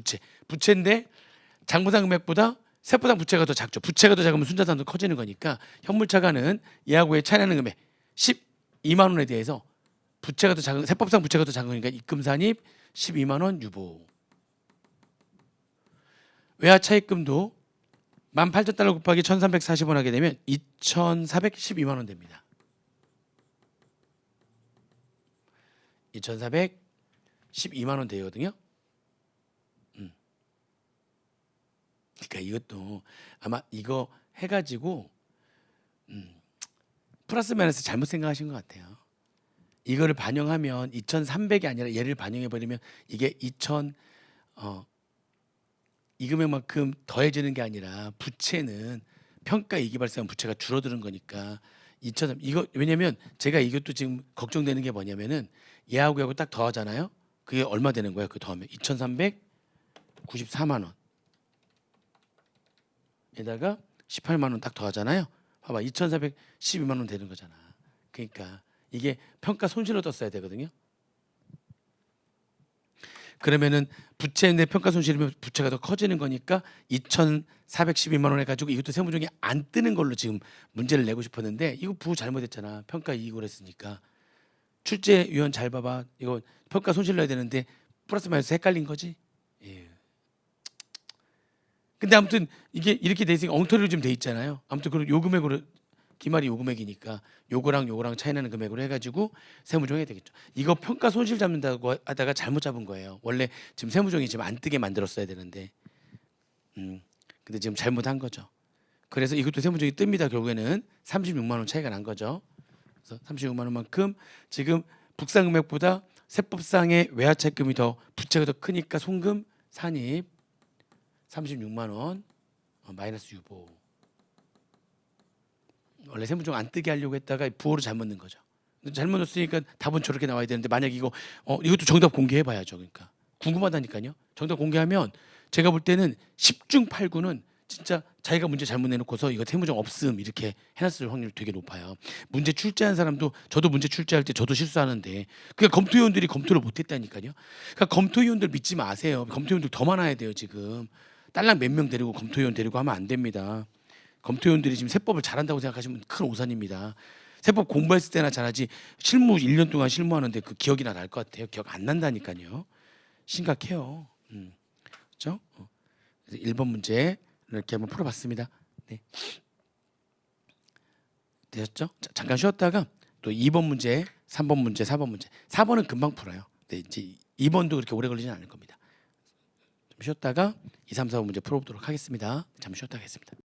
부채인데 장부상 금액보다 세법상 부채가 더 작죠. 부채가 더 작으면 순자산도 커지는 거니까 현물차관은 얘하고의 차이나는 금액 12만 원에 대해서 부채가 더 작은 세법상 부채가 더 작은 거니까 입금산입 12만 원 유보. 외화 차입금도 18,000달러 곱하기 1,340원 하게 되면 2,412만 원 됩니다. 2,412만 원 되거든요. 그러니까 이것도 아마 이거 해가지고 플러스 마이너스 잘못 생각하신 것 같아요. 이거를 반영하면 2,300이 아니라 얘를 반영해 버리면 이게 이 금액만큼 더해지는 게 아니라 부채는 평가 이익이 발생한 부채가 줄어드는 거니까 2,300 이거 왜냐면 제가 이것도 지금 걱정되는 게 뭐냐면은 얘하고 얘하고 딱 더하잖아요. 그게 얼마 되는 거야? 그 더하면 2,394만 원. 에다가 18만 원 딱 더하잖아요. 봐봐 2,412만 원 되는 거잖아. 그러니까 이게 평가 손실로 떴어야 되거든요. 그러면은 부채 내 평가 손실이면 부채가 더 커지는 거니까 2,412만 원 해가지고 이것도 세무조정이 안 뜨는 걸로 지금 문제를 내고 싶었는데 이거 부호 잘못했잖아. 평가 이익을 했으니까 출제위원 잘 봐봐. 이거 평가 손실 넣어야 되는데 플러스 마이너스 헷갈린 거지. 예. 근데 아무튼 이게 이렇게 돼 있으니까 엉터리로 좀 돼 있잖아요. 아무튼 그럼 요 금액으로 기말이 요 금액이니까 요거랑 차이 나는 금액으로 해가지고 세무조정 해야 되겠죠. 이거 평가 손실 잡는다고 하다가 잘못 잡은 거예요. 원래 지금 세무조정이 지금 안 뜨게 만들었어야 되는데, 근데 지금 잘못한 거죠. 그래서 이것도 세무조정이 뜹니다. 결국에는 36만 원 차이가 난 거죠. 그래서 36만 원만큼 지금 북상 금액보다 세법상의 외화차익금이 더 부채가 더 크니까 송금 산입 36만 원 마이너스 유보. 원래 세무조정 안 뜨게 하려고 했다가 부호를 잘못 넣은 거죠. 잘못 넣었으니까 답은 저렇게 나와야 되는데 만약 이거 이것도 정답 공개해 봐야죠. 그러니까 궁금하다니까요. 정답 공개하면 제가 볼 때는 10중 8구는 진짜 자기가 문제 잘못 내놓고서 이거 세무조정 없음 이렇게 해놨을 확률이 되게 높아요. 문제 출제한 사람도 저도 문제 출제할 때 저도 실수하는데 그러니까 검토위원들이 검토를 못했다니까요. 그러니까 검토위원들 믿지 마세요. 검토위원들 더 많아야 돼요. 지금 딸랑 몇 명 데리고 검토위원 데리고 하면 안 됩니다. 검토위원들이 지금 세법을 잘한다고 생각하시면 큰 오산입니다. 세법 공부했을 때나 잘하지 실무 1년 동안 실무하는데 그 기억이나 날 것 같아요. 기억 안 난다니까요. 심각해요. 그렇죠? 그래서 1번 문제 이렇게 한번 풀어봤습니다. 네. 되셨죠? 자, 잠깐 쉬었다가 또 2번 문제, 3번 문제, 4번 문제. 4번은 금방 풀어요. 네, 이제 2번도 그렇게 오래 걸리진 않을 겁니다. 좀 쉬었다가 2, 3, 4번 문제 풀어보도록 하겠습니다. 잠시 쉬었다 하겠습니다.